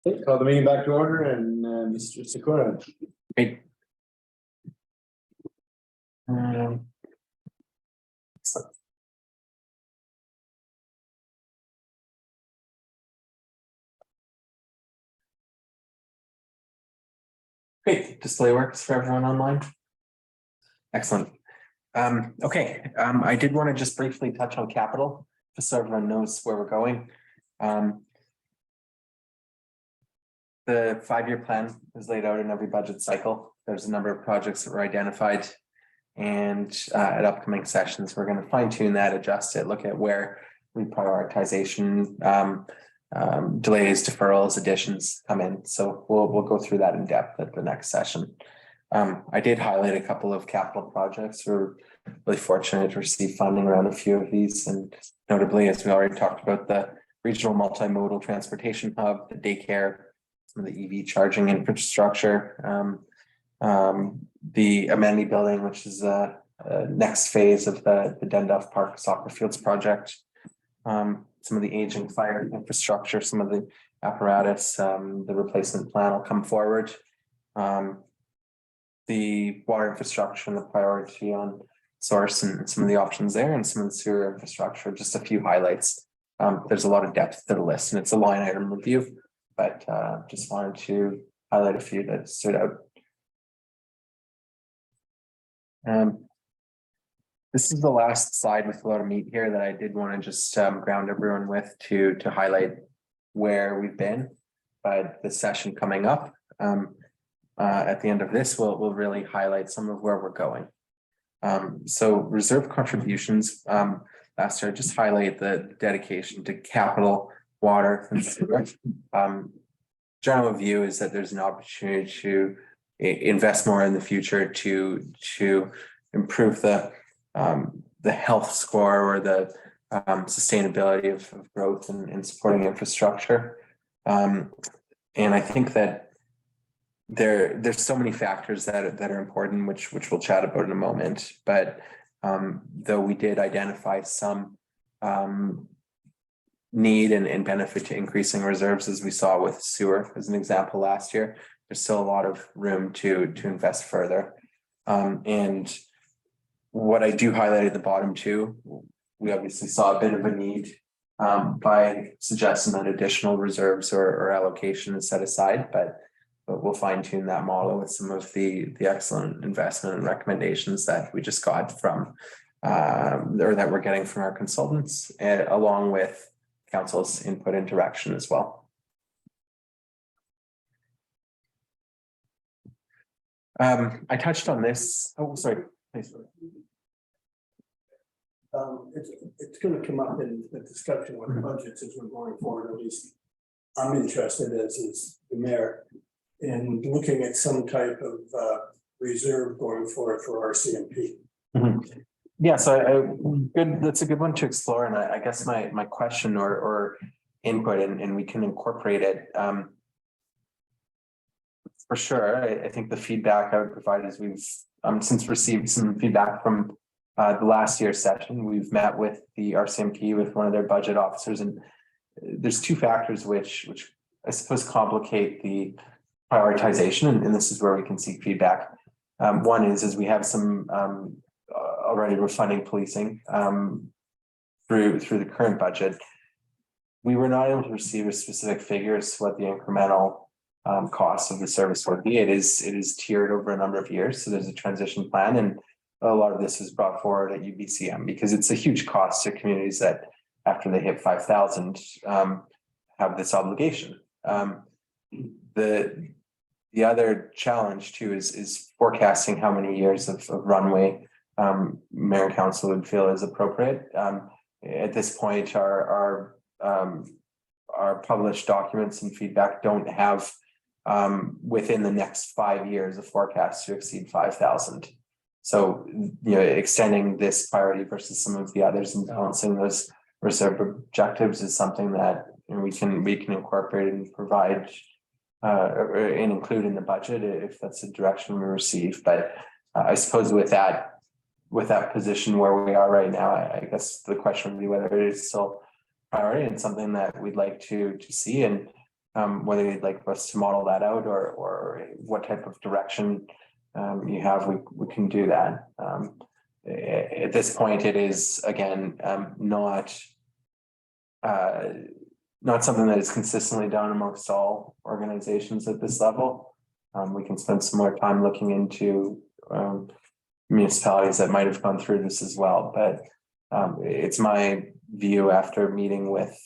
Okay, call the meeting back to order and Mr. Sikora. Great. Great, display works for everyone online. Excellent. Okay, I did want to just briefly touch on capital, just so everyone knows where we're going. The 5-year plan is laid out in every budget cycle. There's a number of projects that were identified. And at upcoming sessions, we're going to fine tune that, adjust it, look at where reprioritization, delays, deferrals, additions come in. So we'll go through that in depth at the next session. I did highlight a couple of capital projects. We're really fortunate to receive funding around a few of these, and notably, as we already talked about, the regional multimodal transportation hub, the daycare, some of the EV charging infrastructure, the amenity building, which is the next phase of the Dundalf Park soccer fields project, some of the aging fire infrastructure, some of the apparatus, the replacement plan will come forward. The water infrastructure and the priority on source and some of the options there, and some of the sewer infrastructure, just a few highlights. There's a lot of depth to the list, and it's a line item review, but just wanted to highlight a few that stood out. This is the last slide with a lot of meat here that I did want to just ground everyone with to highlight where we've been. But the session coming up at the end of this, we'll really highlight some of where we're going. So reserve contributions last year, just highlight the dedication to capital, water, and sewer. General view is that there's an opportunity to invest more in the future to improve the health score or the sustainability of growth and supporting infrastructure. And I think that there's so many factors that are important, which we'll chat about in a moment. But though we did identify some need and benefit to increasing reserves, as we saw with sewer as an example last year, there's still a lot of room to invest further. And what I do highlight at the bottom too, we obviously saw a bit of a need by suggesting that additional reserves or allocation is set aside, but we'll fine tune that model with some of the excellent investment and recommendations that we just got from or that we're getting from our consultants, along with council's input and direction as well. I touched on this. Oh, sorry. Please. It's going to come up in the discussion with the budgets as we're going forward. At least I'm interested, as is the mayor, in looking at some type of reserve going forward for our CMP. Mm-hmm. Yeah, so good. That's a good one to explore. And I guess my question or input, and we can incorporate it. For sure, I think the feedback I would provide is we've since received some feedback from the last year's session. We've met with the RCMP with one of their budget officers, and there's two factors which I suppose complicate the prioritization, and this is where we can seek feedback. One is we have some already we're funding policing through the current budget. We were not able to receive a specific figure as to what the incremental cost of the service would be. It is tiered over a number of years, so there's a transition plan, and a lot of this was brought forward at UBCM because it's a huge cost to communities that after they hit 5,000 have this obligation. The other challenge too is forecasting how many years of runway mayor and council would feel is appropriate. At this point, our published documents and feedback don't have within the next 5 years a forecast to exceed 5,000. So, extending this priority versus some of the others and balancing those reserve objectives is something that we can incorporate and provide and include in the budget if that's the direction we receive. But I suppose with that position where we are right now, I guess the question would be whether it is still priority and something that we'd like to see. And whether you'd like us to model that out or what type of direction you have, we can do that. At this point, it is again not something that is consistently done amongst all organizations at this level. We can spend some more time looking into municipalities that might have gone through this as well, but it's my view after meeting with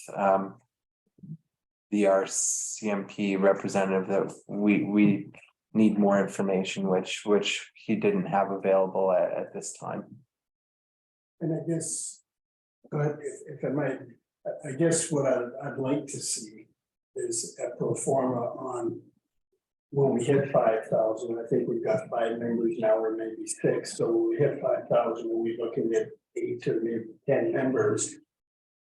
the RCMP representative that we need more information, which he didn't have available at this time. And I guess, go ahead, if I might, I guess what I'd like to see is a pro forma on when we hit 5,000. I think we've got 5 members now, or maybe 6. So when we hit 5,000, we'll be looking at 8 to maybe 10 members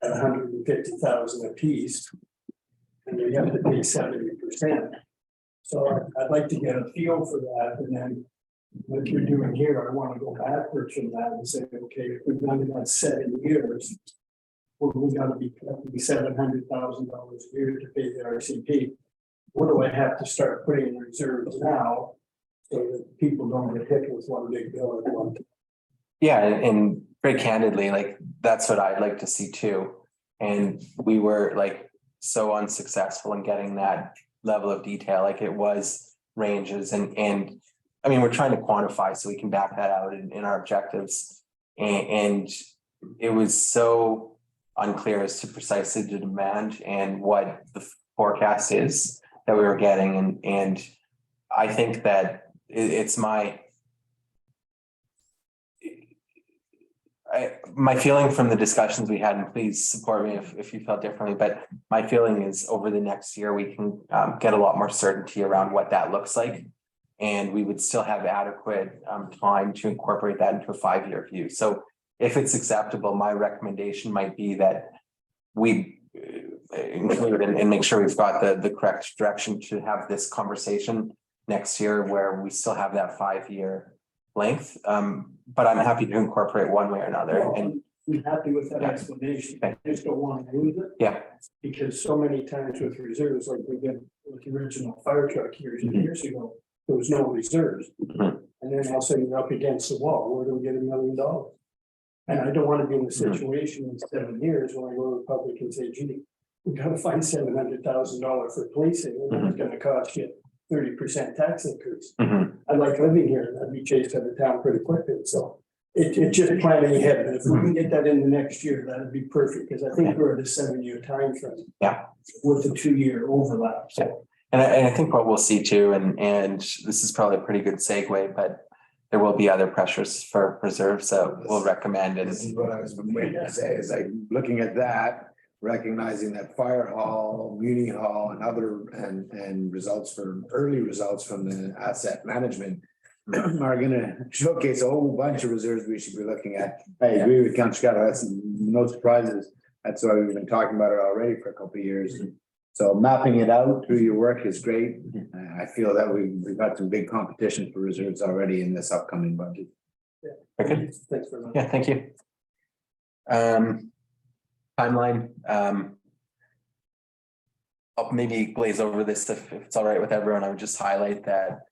at 150,000 apiece. And we have to pay 70%. So I'd like to get a feel for that. And then what you're doing here, I want to go backwards from that and say, okay, if we've done it on 7 years, we got to be collecting $700,000 a year to pay the RCP. What do I have to start putting in reserves now so that people don't get hit with one big bill at one time? Yeah, and very candidly, like that's what I'd like to see too. And we were like so unsuccessful in getting that level of detail. Like it was ranges and I mean, we're trying to quantify so we can back that out in our objectives. And it was so unclear as to precisely the demand and what the forecast is that we were getting. And I think that it's my feeling from the discussions we had, and please support me if you felt differently, but my feeling is over the next year, we can get a lot more certainty around what that looks like. And we would still have adequate time to incorporate that into a 5-year view. So if it's acceptable, my recommendation might be that we include and make sure we've got the correct direction to have this conversation next year where we still have that 5-year length. But I'm happy to incorporate one way or another. Well, And I'm happy with that Yeah. explanation. Okay. I just don't want to lose it. Yeah. Because so many times with reserves, like we did with the original fire truck years and years ago, there was no reserves. Mhm. And then all of a sudden you're up against the wall, where do we get $1 million? And I don't want to be in the situation in 7 years when I go to the public and say, gee, we gotta find $700,000 for policing, and it's gonna cost you 30% tax increase. Mhm. I like living here, and I'd be chased out of town pretty quickly, so it's just planning ahead, but if we can get that in the next year, that'd be perfect, because I think we're at a 7-year time frame. Yeah. With a 2-year overlap, so. And I think what we'll see too, and this is probably a pretty good segue, but there will be other pressures for reserves that we'll recommend. And This is what I was waiting to say, is like looking at that, recognizing that fire hall, muni hall and other and results from early results from the asset management are gonna showcase a whole bunch of reserves we should be looking at. I agree with Councilor Scott, that's no surprises. That's why we've been talking about it already for a couple of years. So mapping it out through your work is great. I feel that we've got some big competition for reserves already in this upcoming budget. Okay. Thanks very much. Yeah, thank you. Timeline. I'll maybe glaze over this if it's all right with everyone. I would just highlight that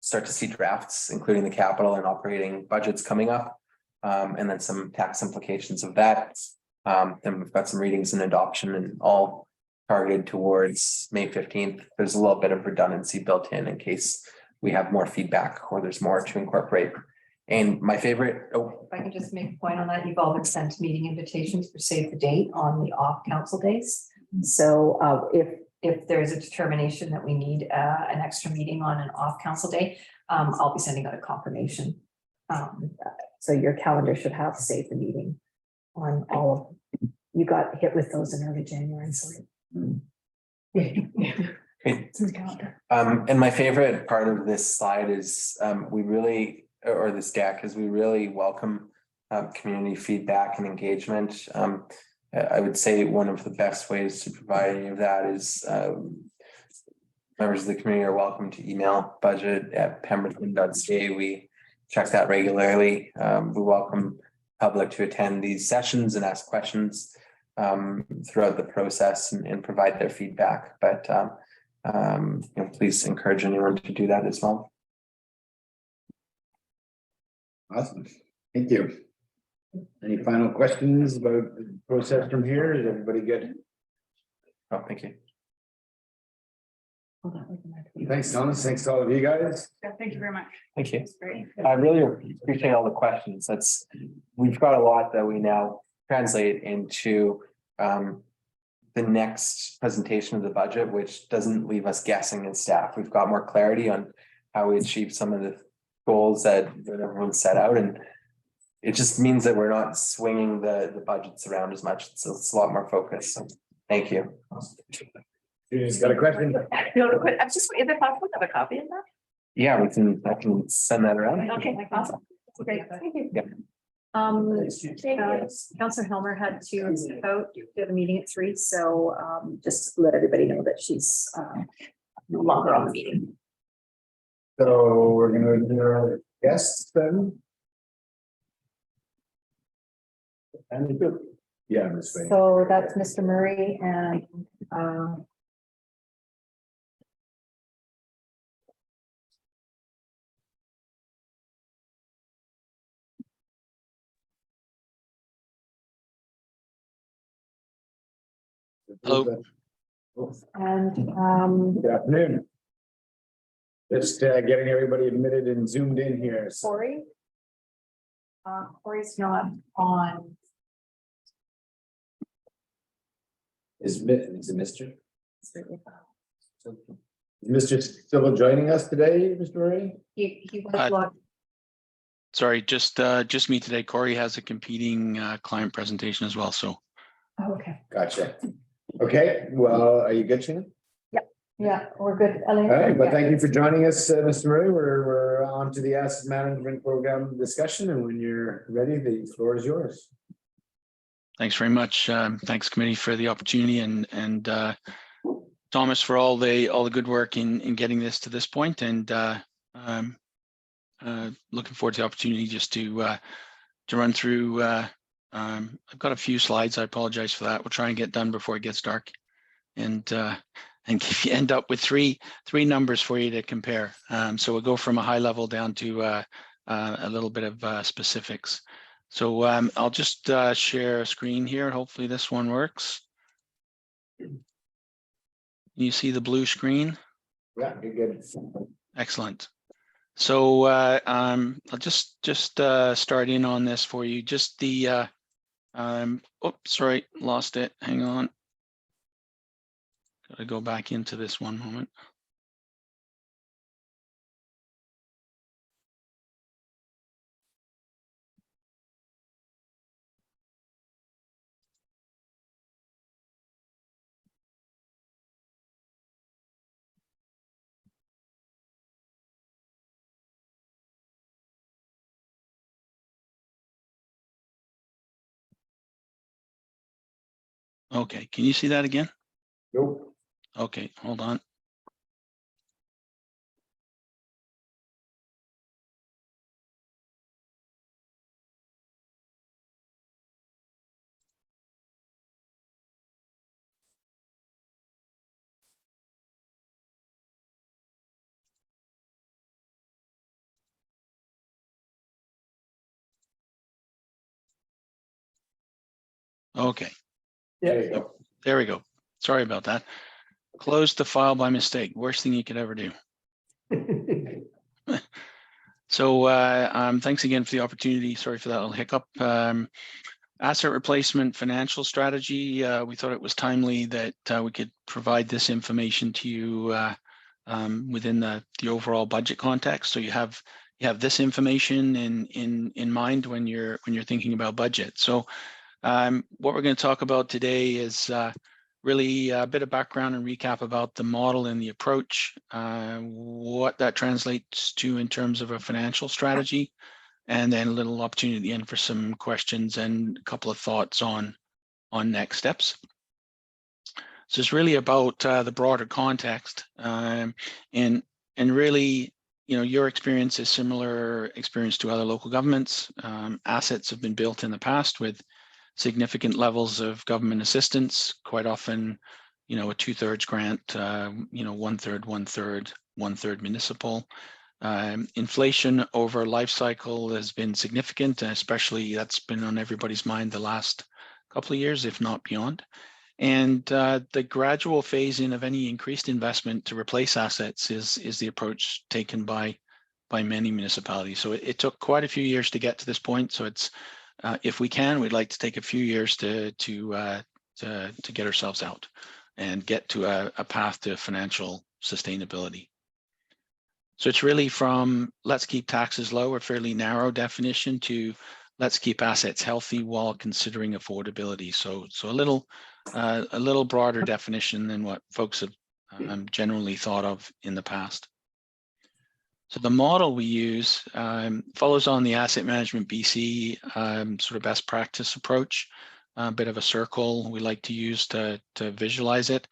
start to see drafts, including the capital and operating budgets coming up, and then some tax implications of that. Then we've got some readings and adoption and all targeted towards May 15th. There's a little bit of redundancy built in case we have more feedback or there's more to incorporate. And my favorite, If I can just make a point on that, you've all been sent meeting invitations for save the date on the off council days. So if there's a determination that we need an extra meeting on an off council day, I'll be sending out a confirmation. So your calendar should have save the meeting on all of them. You got hit with those in early January, so. It's in the calendar. and my favorite part of this slide is we really, or this deck, is we really welcome community feedback and engagement. I would say one of the best ways to provide any of that is members of the community are welcome to email budget@pemberton.ca. We check that regularly. We welcome public to attend these sessions and ask questions. throughout the process and provide their feedback. But please encourage anyone to do that as well. Awesome, thank you. Any final questions about the process from here? Is everybody good? Oh, thank you. Thanks, Thomas. Thanks to all of you guys. Thank you very much. Thank you. That's great. I really appreciate all the questions. We've got a lot that we now translate into the next presentation of the budget, which doesn't leave us guessing as staff. We've got more clarity on how we achieve some of the goals that everyone set out, and it just means that we're not swinging the budgets around as much. So it's a lot more focused. So thank you. Julian's got a question? I'm just, is it possible to have a copy of that? Yeah, I can send that around. Okay, awesome. Great, thank you. Councillor Helmer had to step out, you have a meeting at 3, so just let everybody know that she's no longer on the meeting. So we're gonna do our guests then. And good. Yeah, I'm just waiting. So that's Mr. Murray and Hello. and Good afternoon. Just getting everybody admitted and zoomed in here. So Corey. Corey's not on. is it Mr.? Is Mr. Civil joining us today, Mr. Murray? He was logged. Sorry, just me today. Corey has a competing client presentation as well, so. Oh, okay. Gotcha. Okay, well, are you good, Shannon? Yeah, we're good. Elaine? All right, well, Yeah. thank you for joining us, Mr. Murray. We're on to the asset management program discussion, and when you're ready, the floor is yours. Thanks very much. Thanks committee for the opportunity and Thomas for all the good work in getting this to this point, and looking forward to the opportunity just to run through. I've got a few slides. I apologize for that. We'll try and get done before it gets dark, and if you end up with three numbers for you to compare. So we'll go from a high level down to a little bit of specifics. So I'll just share a screen here. Hopefully this one works. You see the blue screen? Yeah, you're good. Excellent. So I'll just start in on this for you. Just the sorry, lost it. Hang on. Got to go back into this one moment. Okay, can you see that again? Nope. Okay, hold on. Okay. Yeah. There we go. Sorry about that. Closed the file by mistake. Worst thing you could ever do. So thanks again for the opportunity. Sorry for that little hiccup. Asset replacement financial strategy. We thought it was timely that we could provide this information to you within the overall budget context. So you have this information in mind when you're thinking about budget. So what we're going to talk about today is really a bit of background and recap about the model and the approach, what that translates to in terms of a financial strategy, and then a little opportunity at the end for some questions and a couple of thoughts on next steps. So it's really about the broader context, and really, you know, your experience is similar experience to other local governments. Assets have been built in the past with significant levels of government assistance, quite often, you know, a 2/3 grant, you know, 1/3, 1/3, 1/3 municipal. Inflation over life cycle has been significant, especially that's been on everybody's mind the last couple of years, if not beyond. And the gradual phase in of any increased investment to replace assets is the approach taken by many municipalities. So it took quite a few years to get to this point. So it's if we can, we'd like to take a few years to get ourselves out and get to a path to financial sustainability. So it's really from let's keep taxes low, a fairly narrow definition, to let's keep assets healthy while considering affordability. So a little broader definition than what folks have generally thought of in the past. So the model we use follows on the Asset Management BC sort of best practice approach, a bit of a circle we like to use to visualize it.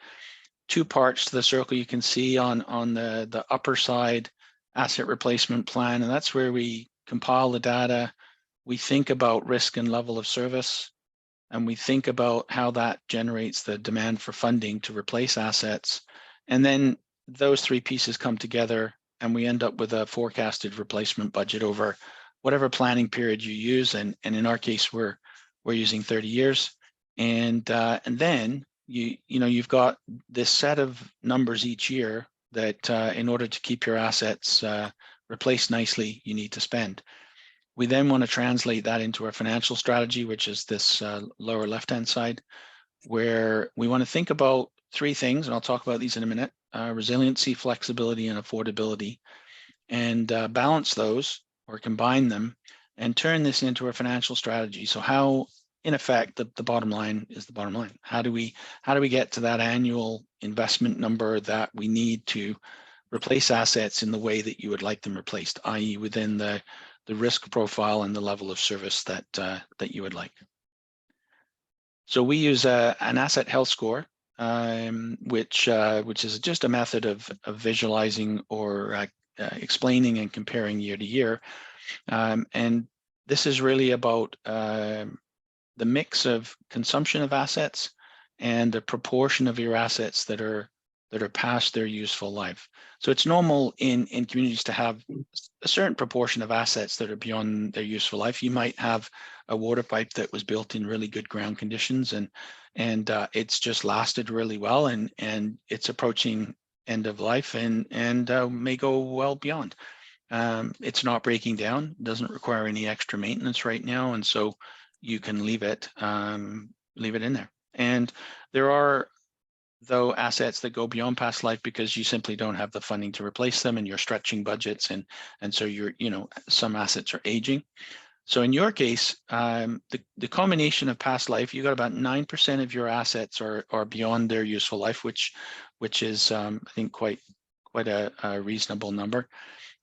2 parts to the circle you can see on the upper side, asset replacement plan, and that's where we compile the data. We think about risk and level of service, and we think about how that generates the demand for funding to replace assets. And then those 3 pieces come together and we end up with a forecasted replacement budget over whatever planning period you use. And in our case, we're using 30 years. And then you've got this set of numbers each year that in order to keep your assets replaced nicely, you need to spend. We then want to translate that into our financial strategy, which is this lower left-hand side, where we want to think about 3 things, and I'll talk about these in a minute: resiliency, flexibility, and affordability, and balance those or combine them and turn this into a financial strategy. So how, in effect, the bottom line is the bottom line. How do we get to that annual investment number that we need to replace assets in the way that you would like them replaced, i.e. within the risk profile and the level of service that you would like? So we use an asset health score, which is just a method of visualizing or explaining and comparing year to year. And this is really about the mix of consumption of assets and the proportion of your assets that are past their useful life. So it's normal in communities to have a certain proportion of assets that are beyond their useful life. You might have a water pipe that was built in really good ground conditions and it's just lasted really well and it's approaching end of life and may go well beyond. It's not breaking down, doesn't require any extra maintenance right now, and so you can leave it in there. And there are, though, assets that go beyond past life because you simply don't have the funding to replace them and you're stretching budgets, and so some assets are aging. So in your case, the combination of past life, you got about 9% of your assets are beyond their useful life, which is I think quite a reasonable number.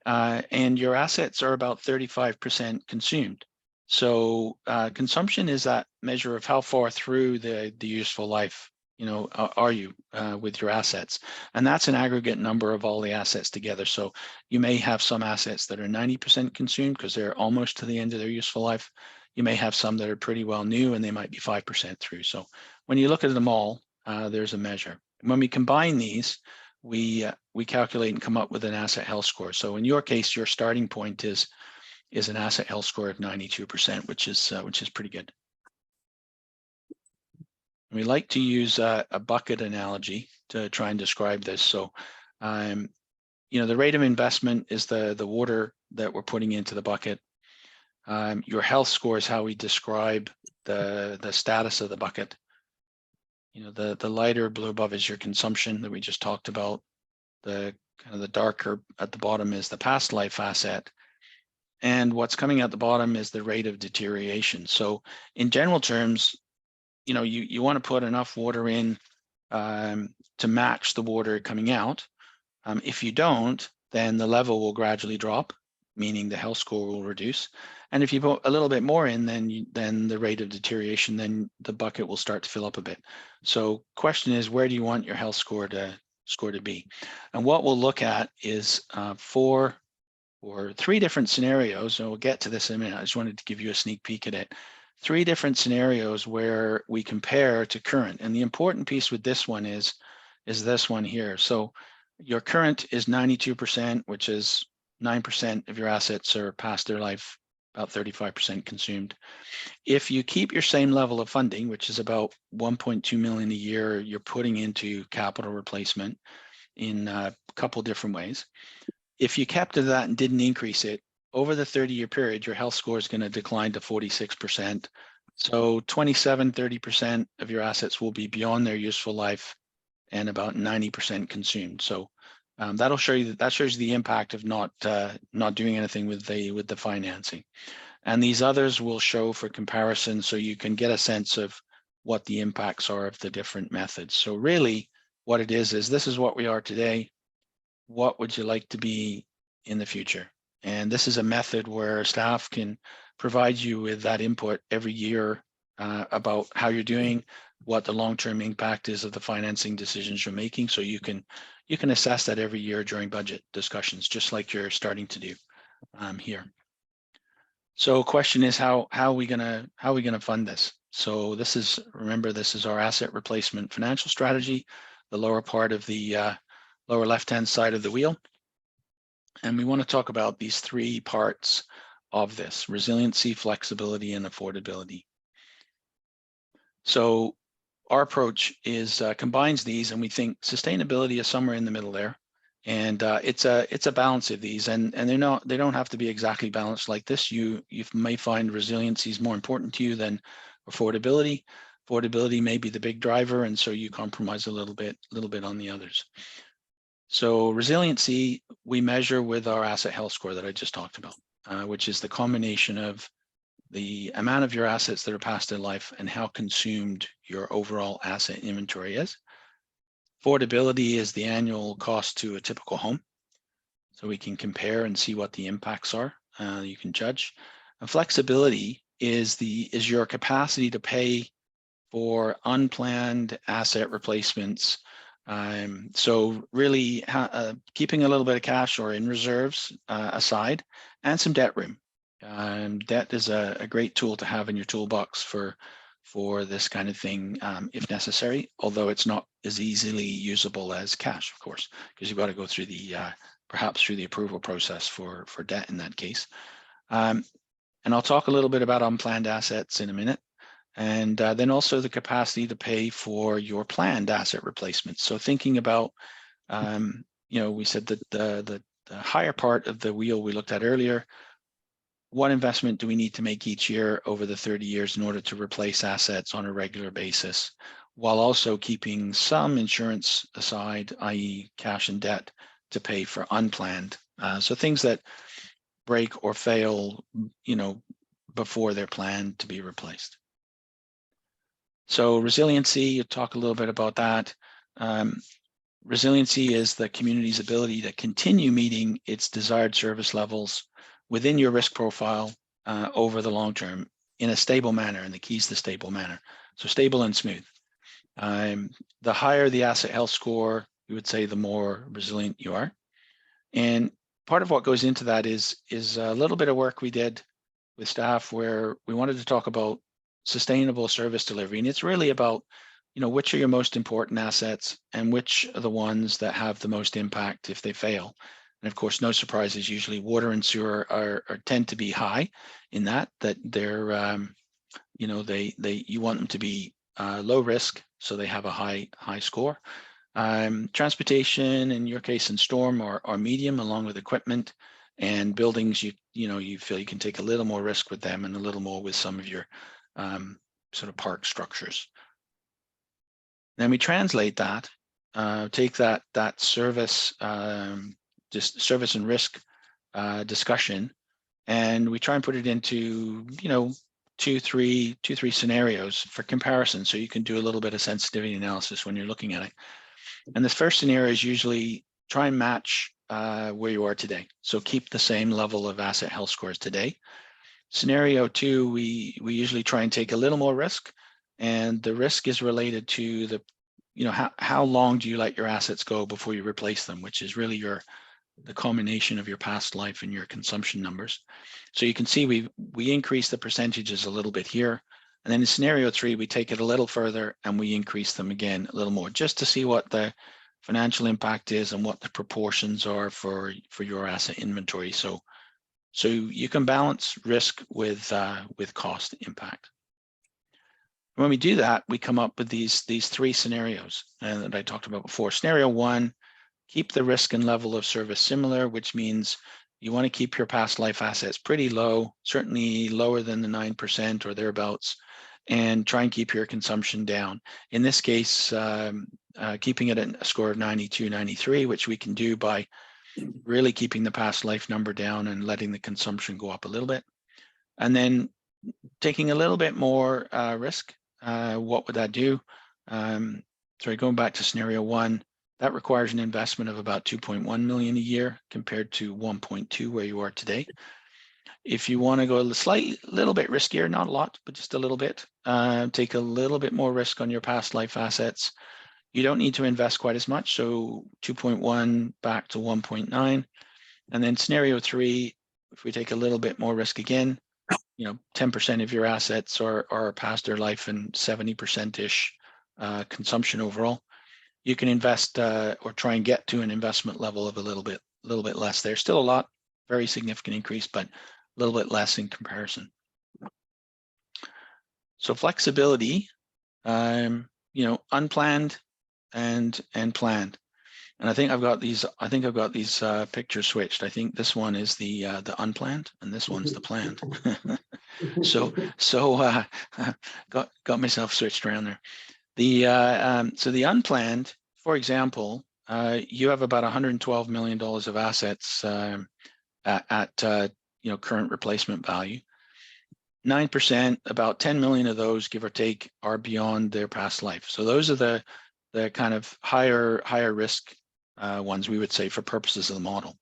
And your assets are about 35% consumed. So consumption is that measure of how far through the useful life are you with your assets, and that's an aggregate number of all the assets together. So you may have some assets that are 90% consumed because they're almost to the end of their useful life. You may have some that are pretty well new and they might be 5% through. So when you look at them all, there's a measure. When we combine these, we calculate and come up with an asset health score. So in your case, your starting point is an asset health score of 92%, which is pretty good. We like to use a bucket analogy to try and describe this. So, the rate of investment is the water that we're putting into the bucket. Your health score is how we describe the status of the bucket. The lighter blue above is your consumption that we just talked about. The kind of the darker at the bottom is the past life asset. And what's coming at the bottom is the rate of deterioration. So in general terms, you want to put enough water in to match the water coming out. If you don't, then the level will gradually drop, meaning the health score will reduce. And if you put a little bit more in, then the rate of deterioration, then the bucket will start to fill up a bit. So question is, where do you want your health score to be? And what we'll look at is 4 or 3 different scenarios, and we'll get to this in a minute. I just wanted to give you a sneak peek at it. three different scenarios where we compare to current. And the important piece with this one is this one here. So your current is 92%, which is 9% of your assets are past their life, about 35% consumed. If you keep your same level of funding, which is about 1.2 million a year, you're putting into capital replacement in a couple different ways. If you kept to that and didn't increase it, over the 30-year period, your health score is going to decline to 46%. So 30% of your assets will be beyond their useful life and about 90% consumed. So that'll show you that shows you the impact of not doing anything with the financing. And these others will show for comparison, so you can get a sense of what the impacts are of the different methods. So really what it is this is what we are today. What would you like to be in the future? And this is a method where staff can provide you with that input every year about how you're doing, what the long-term impact is of the financing decisions you're making. So you can assess that every year during budget discussions, just like you're starting to do here. So question is how are we gonna fund this? So remember, this is our asset replacement financial strategy, the lower part of the lower left-hand side of the wheel. And we want to talk about these three parts of this: resiliency, flexibility, and affordability. So our approach is combines these, and we think sustainability is somewhere in the middle there. And it's a balance of these, and they don't have to be exactly balanced like this. You may find resiliency is more important to you than affordability. Affordability may be the big driver, and so you compromise a little bit on the others. So resiliency, we measure with our asset health score that I just talked about, which is the combination of the amount of your assets that are past their life and how consumed your overall asset inventory is. Affordability is the annual cost to a typical home. So we can compare and see what the impacts are. You can judge. And flexibility is your capacity to pay for unplanned asset replacements. So really keeping a little bit of cash or in reserves aside, and some debt room. Debt is a great tool to have in your toolbox for this kind of thing if necessary, although it's not as easily usable as cash, of course, because you've got to go through perhaps through the approval process for debt in that case. And I'll talk a little bit about unplanned assets in a minute. And then also the capacity to pay for your planned asset replacements. So thinking about, we said that the higher part of the wheel we looked at earlier, what investment do we need to make each year over the 30 years in order to replace assets on a regular basis, while also keeping some insurance aside, i.e. cash and debt, to pay for unplanned. So things that break or fail, before they're planned to be replaced. So resiliency, you talk a little bit about that. Resiliency is the community's ability to continue meeting its desired service levels within your risk profile over the long term in a stable manner, and the key is the stable manner. So stable and smooth. The higher the asset health score, you would say the more resilient you are. And part of what goes into that is a little bit of work we did with staff where we wanted to talk about sustainable service delivery. And it's really about, which are your most important assets and which are the ones that have the most impact if they fail. And of course, no surprises, usually water and sewer tend to be high in that they're, you want them to be low risk, so they have a high score. Transportation, in your case, and storm are medium, along with equipment. And buildings, you feel you can take a little more risk with them and a little more with some of your sort of park structures. Then we translate that, take that service, just service and risk discussion, and we try and put it into two, three scenarios for comparison, so you can do a little bit of sensitivity analysis when you're looking at it. And this first scenario is usually try and match where you are today. So keep the same level of asset health scores today. Scenario two, we usually try and take a little more risk, and the risk is related to the, how long do you let your assets go before you replace them, which is really your the combination of your past life and your consumption numbers. So you can see we increase the percentages a little bit here. And then in scenario 3, we take it a little further and we increase them again a little more, just to see what the financial impact is and what the proportions are for your asset inventory. So you can balance risk with cost impact. When we do that, we come up with these 3 scenarios that I talked about before. Scenario 1, keep the risk and level of service similar, which means you want to keep your past life assets pretty low, certainly lower than the 9% or thereabouts, and try and keep your consumption down. In this case, keeping it at a score of 92, 93, which we can do by really keeping the past life number down and letting the consumption go up a little bit. And then taking a little bit more risk. What would that do? Sorry, going back to scenario 1, that requires an investment of about 2.1 million a year compared to 1.2 where you are today. If you want to go a little bit riskier, not a lot, but just a little bit, take a little bit more risk on your past life assets. You don't need to invest quite as much. So 2.1 back to 1.9. And then scenario 3, if we take a little bit more risk again, 10% of your assets are past their life and 70%-ish consumption overall. You can invest or try and get to an investment level of a little bit less there. Still a lot, very significant increase, but a little bit less in comparison. So flexibility, unplanned and planned. And I think I've got these pictures switched. I think this one is the unplanned and this one's the planned. so got myself switched around there. So the unplanned, for example, you have about $112 million of assets at current replacement value. 9%, about 10 million of those, give or take, are beyond their past life. So those are the kind of higher risk ones, we would say, for purposes of the model.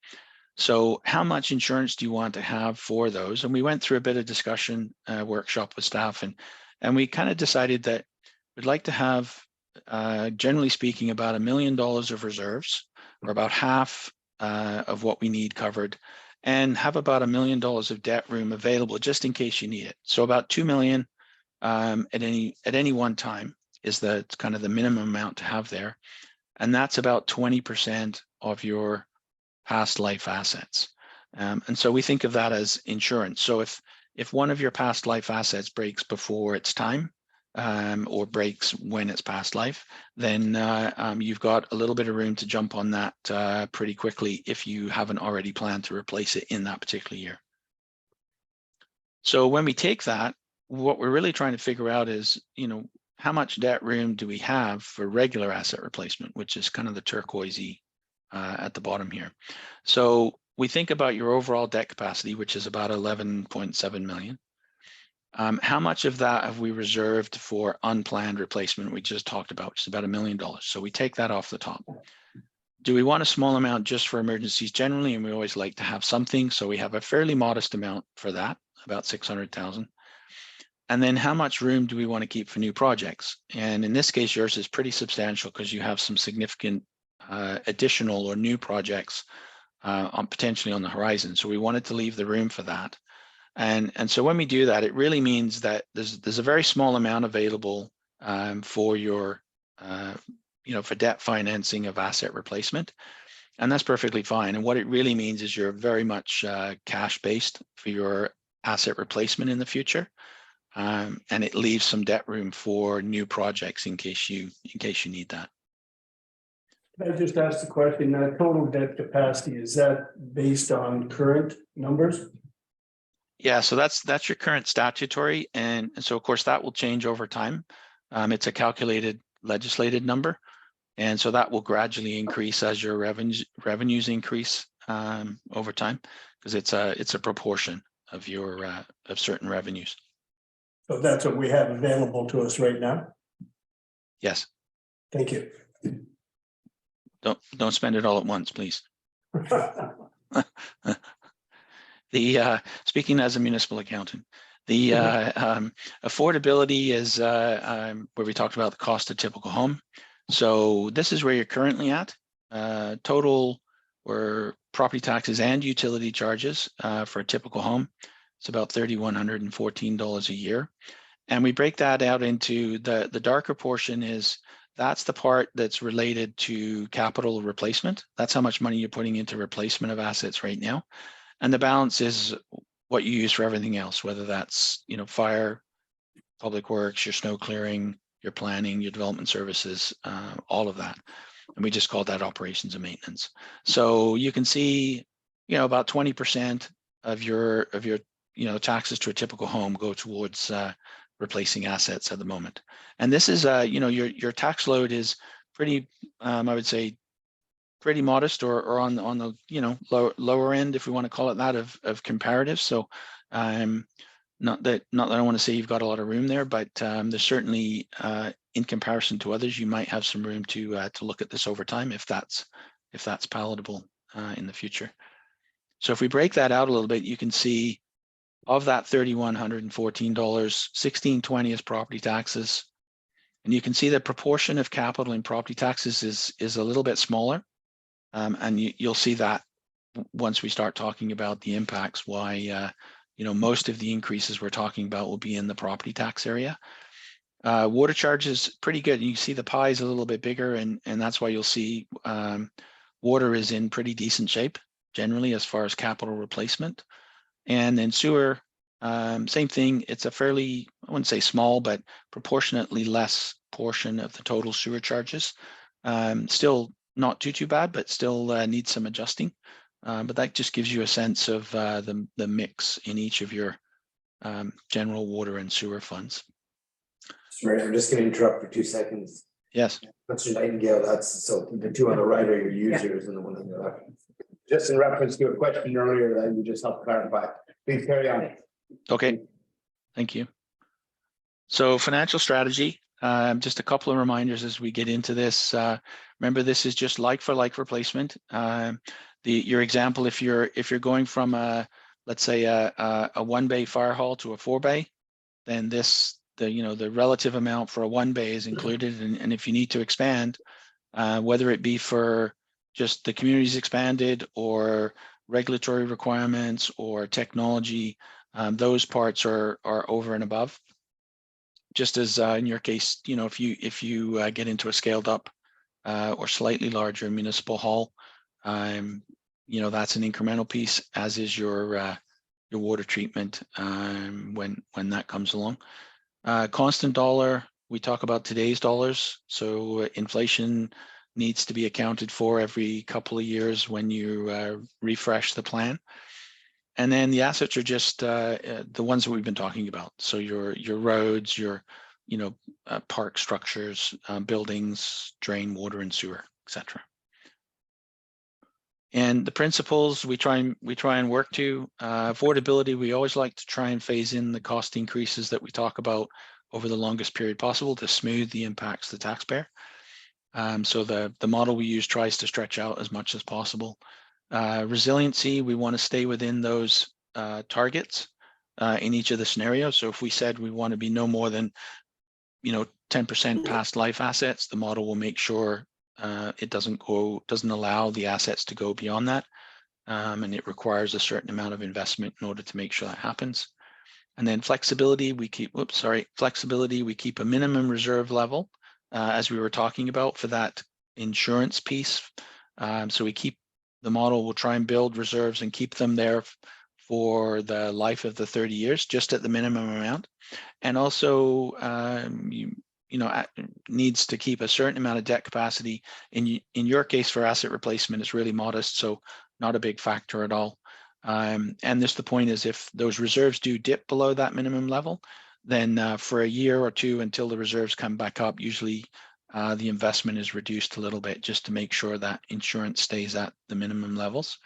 So how much insurance do you want to have for those? And we went through a bit of discussion workshop with staff, and we kind of decided that we'd like to have, generally speaking, about $1 million of reserves, or about half of what we need covered, and have about $1 million of debt room available just in case you need it. So about 2 million at any one time is the kind of the minimum amount to have there. And that's about 20% of your past life assets. And so we think of that as insurance. So if one of your past life assets breaks before its time, or breaks when it's past life, then you've got a little bit of room to jump on that pretty quickly if you haven't already planned to replace it in that particular year. So when we take that, what we're really trying to figure out is, how much debt room do we have for regular asset replacement, which is kind of the turquoisey at the bottom here. So we think about your overall debt capacity, which is about 11.7 million. How much of that have we reserved for unplanned replacement we just talked about, which is about $1 million. So we take that off the top. Do we want a small amount just for emergencies generally? And we always like to have something. So we have a fairly modest amount for that, about 600,000. And then how much room do we want to keep for new projects? And in this case, yours is pretty substantial because you have some significant additional or new projects potentially on the horizon. So we wanted to leave the room for that. And so when we do that, it really means that there's a very small amount available for your, for debt financing of asset replacement. And that's perfectly fine. And what it really means is you're very much cash-based for your asset replacement in the future. And it leaves some debt room for new projects in case you need that. I just asked the question, total debt capacity, is that based on current numbers? Yeah, so that's your current statutory, and so of course that will change over time. It's a calculated legislated number, and so that will gradually increase as your revenues increase over time, because it's a proportion of your of certain revenues. So that's what we have available to us right now? Yes. Thank you. Don't spend it all at once, please. Speaking as a municipal accountant, the affordability is where we talked about the cost of typical home. So this is where you're currently at. Total, we're property taxes and utility charges for a typical home. It's about $3,114 a year. And we break that out into the darker portion is that's the part that's related to capital replacement. That's how much money you're putting into replacement of assets right now. And the balance is what you use for everything else, whether that's, you know, fire, public works, your snow clearing, your planning, your development services, all of that. And we just call that operations and maintenance. So you can see, you know, about 20% of your, you know, taxes to a typical home go towards replacing assets at the moment. And this is, you know, your tax load is pretty, I would say, pretty modest or on the, you know, lower end, if we want to call it that, of comparative. So not that I want to say you've got a lot of room there, but there's certainly in comparison to others, you might have some room to look at this over time if that's palatable in the future. So if we break that out a little bit, you can see of that $3,114, $1,620 is property taxes. And you can see the proportion of capital in property taxes is a little bit smaller. And you'll see that once we start talking about the impacts, why you know, most of the increases we're talking about will be in the property tax area. Water charge is pretty good. You see the pie is a little bit bigger, and that's why you'll see water is in pretty decent shape generally as far as capital replacement. And then sewer, same thing. It's a fairly, I wouldn't say small, but proportionately less portion of the total sewer charges. Still not too bad, but still needs some adjusting. But that just gives you a sense of the mix in each of your general water and sewer funds. Sorry, I'm just gonna interrupt for 2 seconds. Yes. Mr. Nightingale, that's, so the two on the right are your users and the one on the left. Just in reference to a question earlier that you just helped clarify. Please carry on. Okay. Thank you. So financial strategy, just a couple of reminders as we get into this. Remember, this is just like for like replacement. Your example, if you're going from let's say a 1-bay fire hall to a 4-bay, then the relative amount for a 1-bay is included, and if you need to expand, whether it be for just the community's expanded or regulatory requirements or technology, those parts are over and above. Just as in your case, you know, if you get into a scaled up or slightly larger municipal hall, you know, that's an incremental piece, as is your water treatment when that comes along. Constant dollar, we talk about today's dollars. So inflation needs to be accounted for every couple of years when you refresh the plan. And then the assets are just the ones that we've been talking about. So your roads, your park structures, buildings, drain, water, and sewer, etc. And the principles we try and work to affordability. We always like to try and phase in the cost increases that we talk about over the longest period possible to smooth the impacts to the taxpayer. So the model we use tries to stretch out as much as possible. Resiliency, we want to stay within those targets in each of the scenarios. So if we said we want to be no more than 10% past life assets, the model will make sure it doesn't allow the assets to go beyond that, and it requires a certain amount of investment in order to make sure that happens. And then flexibility, we keep a minimum reserve level, as we were talking about, for that insurance piece. So the model will try and build reserves and keep them there for the life of the 30 years, just at the minimum amount. And also, needs to keep a certain amount of debt capacity. In your case, for asset replacement, it's really modest, so not a big factor at all. And the point is, if those reserves do dip below that minimum level, then for a year or two until the reserves come back up, usually the investment is reduced a little bit just to make sure that insurance stays at the minimum levels.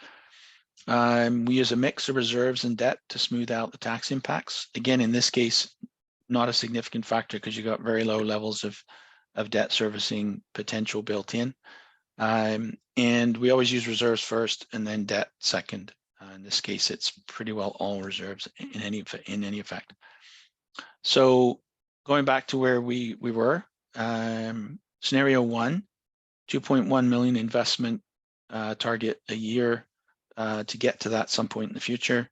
We use a mix of reserves and debt to smooth out the tax impacts. Again, in this case, not a significant factor because you got very low levels of debt servicing potential built in. And we always use reserves first and then debt second. In this case, it's pretty well all reserves in any effect. So going back to where we were, scenario 1, 2.1 million investment target a year to get to that some point in the future,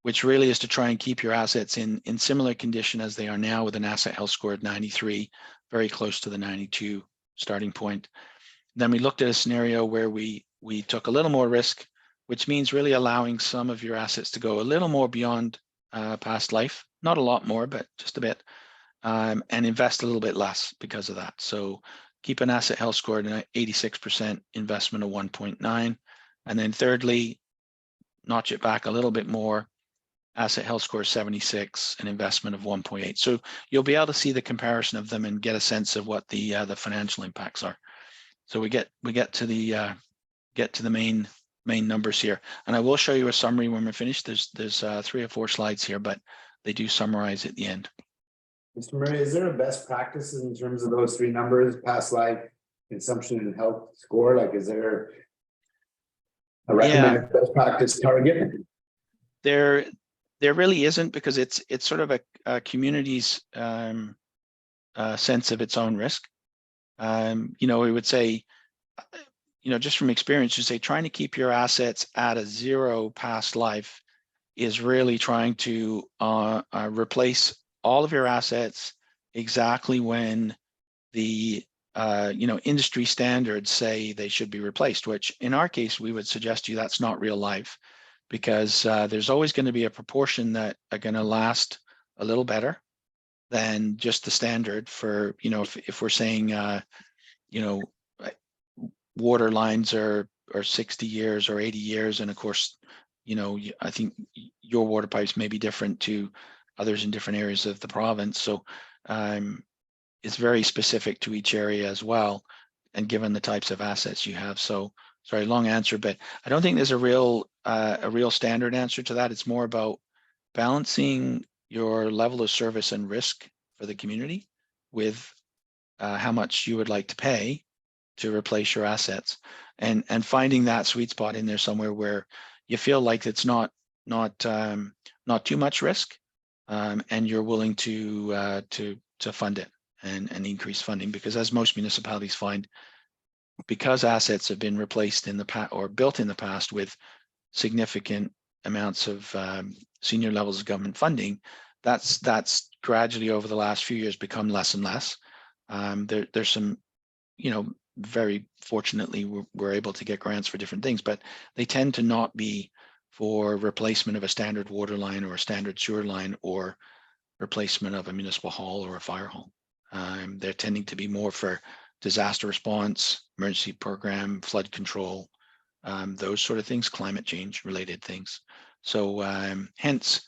which really is to try and keep your assets in similar condition as they are now, with an asset health score of 93, very close to the 92 starting point. Then we looked at a scenario where we took a little more risk, which means really allowing some of your assets to go a little more beyond past life, not a lot more, but just a bit, and invest a little bit less because of that. So keep an asset health score at an 86%, investment of 1.9. And then thirdly, notch it back a little bit more, asset health score 76, an investment of 1.8. So you'll be able to see the comparison of them and get a sense of what the financial impacts are. So we get to the main numbers here, and I will show you a summary when we're finished. There's 3 or 4 slides here, but they do summarize at the end. Mr. Murray, is there a best practice in terms of those 3 numbers, past life, consumption and health score? Like, is there a recommended best practice target? There really isn't, because it's sort of a community's sense of its own risk. We would say, just from experience, you say trying to keep your assets at a 0 past life is really trying to replace all of your assets exactly when the industry standards say they should be replaced, which in our case, we would suggest to you that's not real life, because there's always going to be a proportion that are going to last a little better than just the standard for, if we're saying, water lines are 60 years or 80 years. And of course, I think your water pipes may be different to others in different areas of the province. So it's very specific to each area as well, and given the types of assets you have. So sorry, long answer, but I don't think there's a real standard answer to that. It's more about balancing your level of service and risk for the community with how much you would like to pay to replace your assets, and finding that sweet spot in there somewhere where you feel like it's not too much risk, and you're willing to fund it and increase funding, because as most municipalities find, because assets have been replaced in the past or built in the past with significant amounts of senior levels of government funding, that's gradually over the last few years become less and less. There's some, very fortunately we're able to get grants for different things, but they tend to not be for replacement of a standard water line or a standard sewer line or replacement of a municipal hall or a fire hall. They're tending to be more for disaster response, emergency program, flood control, those sort of things, climate change related things. So hence,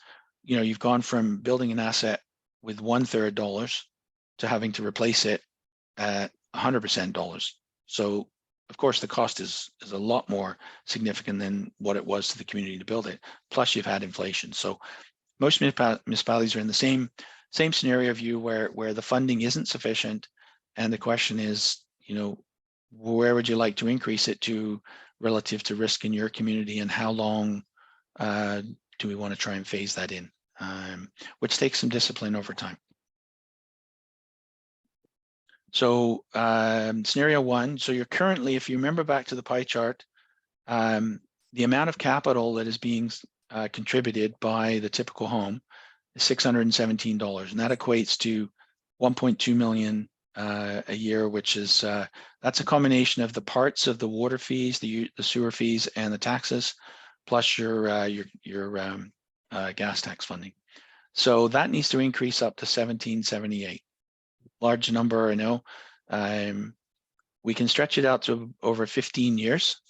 you've gone from building an asset with 1/3 dollars to having to replace it at 100% dollars. So of course the cost is a lot more significant than what it was to the community to build it. Plus you've had inflation. So most municipalities are in the same scenario view where the funding isn't sufficient. And the question is, where would you like to increase it to relative to risk in your community, and how long do we want to try and phase that in, which takes some discipline over time. So scenario 1, so you're currently, if you remember back to the pie chart, the amount of capital that is being contributed by the typical home is $617, and that equates to 1.2 million a year, which is that's a combination of the parts of the water fees, the sewer fees, and the taxes, plus your gas tax funding. So that needs to increase up to 1778. Large number, I know. We can stretch it out to over 15 years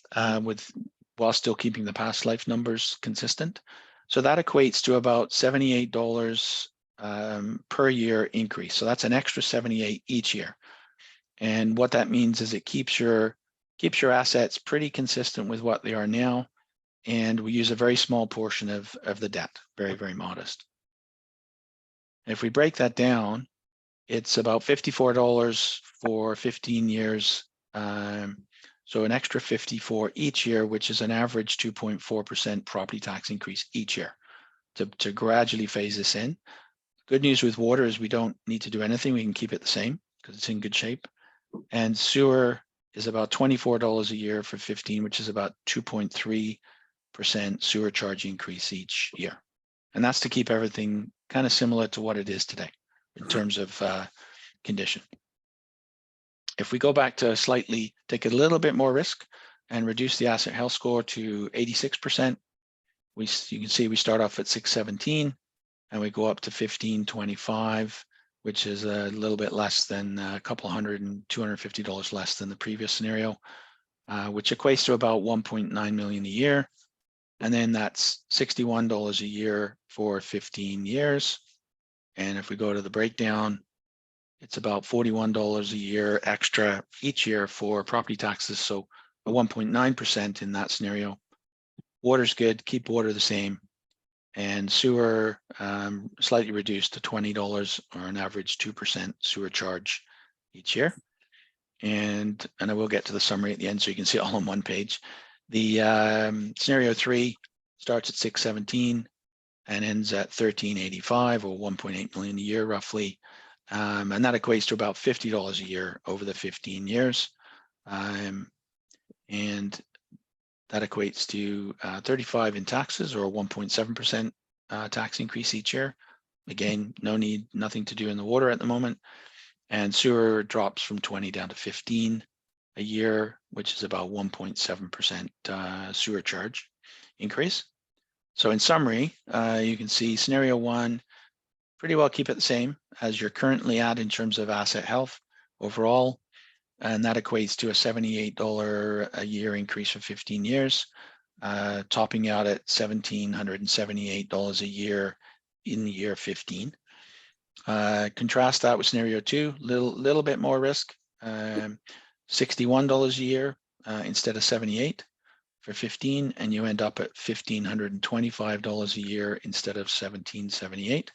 while still keeping the past life numbers consistent. So that equates to about $78 per year increase. So that's an extra 78 each year. And what that means is it keeps your assets pretty consistent with what they are now. And we use a very small portion of the debt, very, very modest. If we break that down, it's about $54 for 15 years. So an extra 54 each year, which is an average 2.4% property tax increase each year to gradually phase this in. Good news with water is we don't need to do anything. We can keep it the same because it's in good shape. And sewer is about $24 a year for 15, which is about 2.3 sewer charge increase each year. And that's to keep everything kind of similar to what it is today in terms of condition. If we go back to take a little bit more risk and reduce the asset health score to 86%, you can see we start off at 617 and we go up to 1525, which is a little bit less than a couple $250 less than the previous scenario, which equates to about 1.9 million a year. And then that's $61 a year for 15 years. And if we go to the breakdown, it's about $41 a year extra each year for property taxes. So a 1.9% in that scenario. Water's good, keep water the same. And sewer slightly reduced to $20 or an average 2% sewer charge each year. And I will get to the summary at the end so you can see it all on one page. The scenario 3 starts at 617 and ends at 1385 or 1.8 million a year roughly. And that equates to about $50 a year over the 15 years. And that equates to 35 in taxes or 1.7% tax increase each year. Again, nothing to do in the water at the moment. And sewer drops from 20 down to 15 a year, which is about 1.7% sewer charge increase. So in summary, you can see scenario 1, pretty well keep it the same as you're currently at in terms of asset health overall. And that equates to a $78 a year increase for 15 years, topping out at $1,778 a year in the year 15. Contrast that with scenario 2, little bit more risk, $61 a year instead of 78 for 15, and you end up at $1,525 a year instead of 1,778.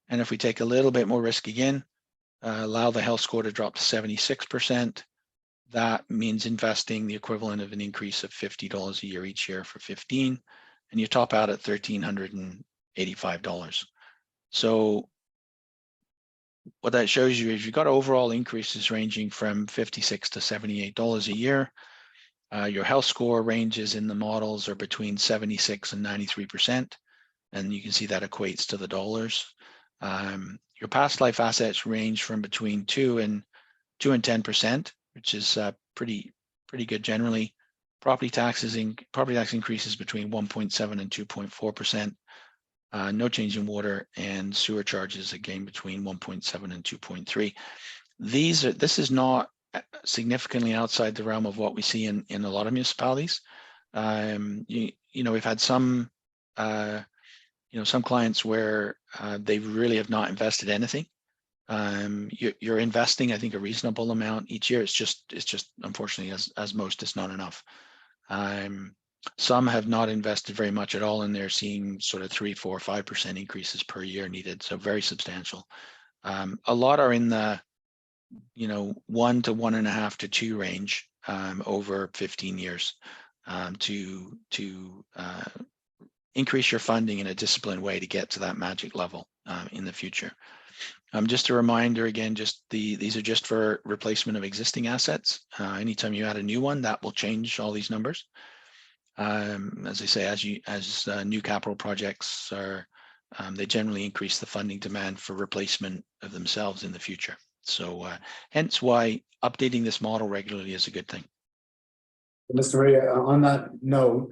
And if we take a little bit more risk again, allow the health score to drop to 76%, that means investing the equivalent of an increase of $50 a year each year for 15, and you top out at $1,385. So what that shows you is you've got overall increases ranging from $56 to $78 a year. Your health score ranges in the models are between 76 and 93%, and you can see that equates to the dollars. Your past life assets range from between 2 and 10%, which is pretty good generally. Property tax increases between 1.7 and 2.4%. No change in water, and sewer charges again between 1.7 and 2.3. This is not significantly outside the realm of what we see in a lot of municipalities. We've had some some clients where they really have not invested anything. You're investing, I think, a reasonable amount each year. It's just unfortunately, as most, it's not enough. Some have not invested very much at all, and they're seeing sort of 3, 4, 5% increases per year needed. So very substantial. A lot are in the 1 to 1.5 to 2 range over 15 years to increase your funding in a disciplined way to get to that magic level in the future. Just a reminder again, these are just for replacement of existing assets. Anytime you add a new one, that will change all these numbers. As I say, as new capital projects are, they generally increase the funding demand for replacement of themselves in the future. So hence why updating this model regularly is a good thing. Mr. Maria, on that note,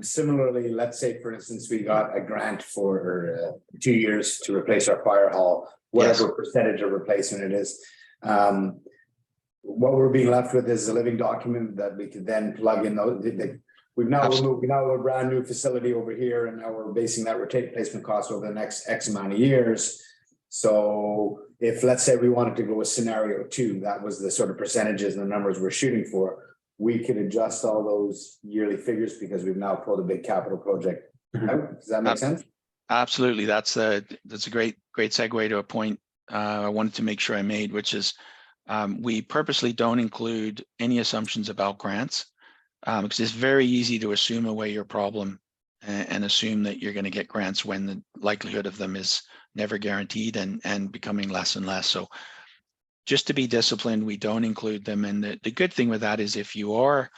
similarly, let's say, for instance, we got a grant for 2 years to replace our fire hall, whatever percentage of replacement it is. What we're being left with is a living document that we could then plug in. We've now removed, we now have a brand new facility over here, and now we're basing that replacement cost over the next X amount of years. So if, let's say, we wanted to go with scenario 2, that was the sort of percentages and the numbers we're shooting for, we could adjust all those yearly figures because we've now pulled a big capital project out. Does that make sense? Absolutely. That's a great segue to a point I wanted to make sure I made, which is we purposely don't include any assumptions about grants because it's very easy to assume away your problem and assume that you're going to get grants when the likelihood of them is never guaranteed and becoming less and less. So just to be disciplined, we don't include them. And the good thing with that is if you are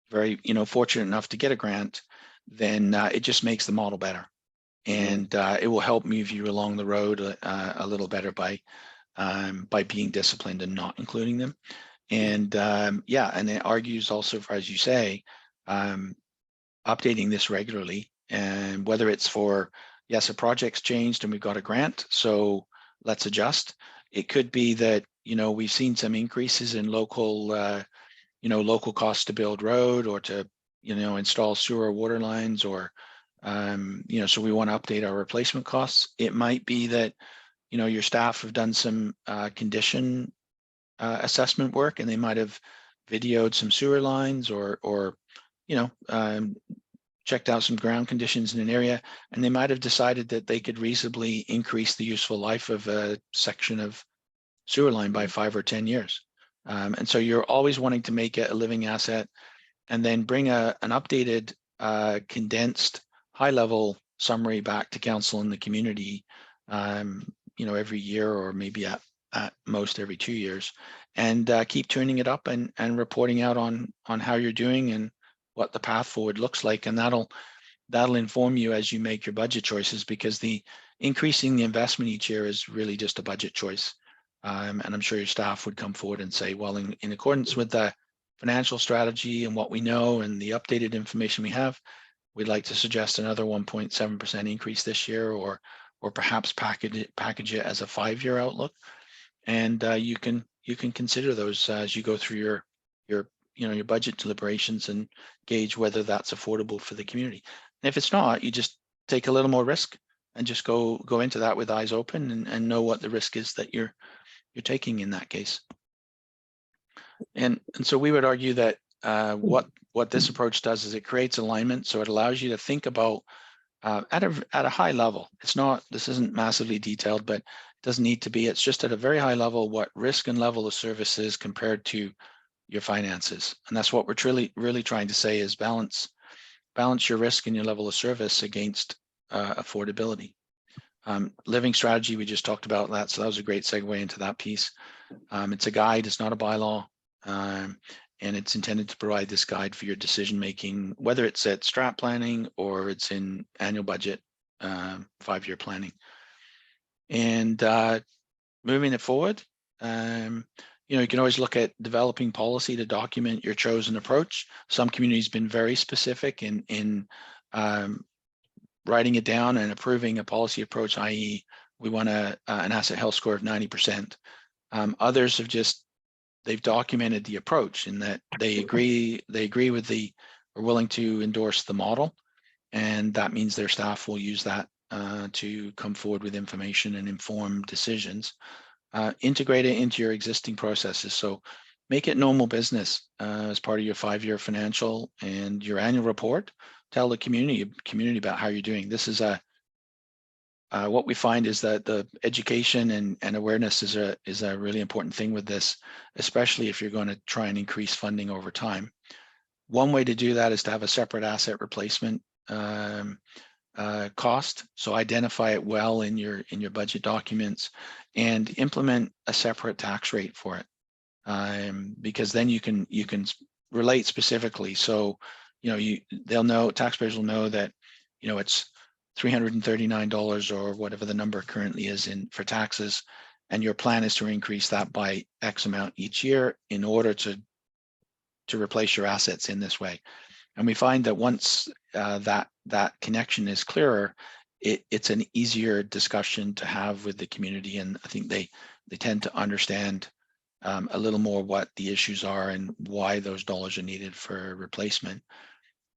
very fortunate enough to get a grant, then it just makes the model better. And it will help move you along the road a little better by being disciplined and not including them. And yeah, and it argues also for, as you say, updating this regularly, and whether it's for, yes, a project's changed and we've got a grant, so let's adjust. It could be that, you know, we've seen some increases in local, local costs to build road or to, install sewer or water lines, or, so we want to update our replacement costs. It might be that, your staff have done some condition assessment work, and they might have videoed some sewer lines or checked out some ground conditions in an area, and they might have decided that they could reasonably increase the useful life of a section of sewer line by 5 or 10 years. And so you're always wanting to make it a living asset, and then bring an updated, condensed, high-level summary back to council and the community, every year, or maybe at most every 2 years, and keep tuning it up and reporting out on how you're doing and what the path forward looks like. And that'll inform you as you make your budget choices, because the increasing the investment each year is really just a budget choice. And I'm sure your staff would come forward and say, well, in accordance with the financial strategy and what we know and the updated information we have, we'd like to suggest another 1.7% increase this year, or perhaps package it as a 5-year outlook. And you can consider those as you go through your budget deliberations and gauge whether that's affordable for the community. And if it's not, you just take a little more risk and just go into that with eyes open and know what the risk is that you're taking in that case. And so we would argue that what this approach does is it creates alignment. So it allows you to think about at a high level. This isn't massively detailed, but it doesn't need to be. It's just at a very high level what risk and level of service is compared to your finances. And that's what we're really trying to say, is balance your risk and your level of service against affordability. Living strategy, we just talked about that. So that was a great segue into that piece. It's a guide, it's not a bylaw. And it's intended to provide this guide for your decision making, whether it's at strat planning or it's in annual budget, 5-year planning. And moving it forward, you can always look at developing policy to document your chosen approach. Some communities have been very specific in writing it down and approving a policy approach, i.e. we want an asset health score of 90%. Others have they've documented the approach in that they agree with are willing to endorse the model, and that means their staff will use that to come forward with information and inform decisions. Integrate it into your existing processes. So make it normal business as part of your 5-year financial and your annual report. Tell the community about how you're doing. This is what we find is that the education and awareness is a really important thing with this, especially if you're going to try and increase funding over time. One way to do that is to have a separate asset replacement cost. So identify it well in your budget documents and implement a separate tax rate for it, because then you can relate specifically. So taxpayers will know that it's $339 or whatever the number currently is for taxes, and your plan is to increase that by X amount each year in order to replace your assets in this way. And we find that once that connection is clearer, it's an easier discussion to have with the community, and I think they tend to understand a little more what the issues are and why those dollars are needed for replacement.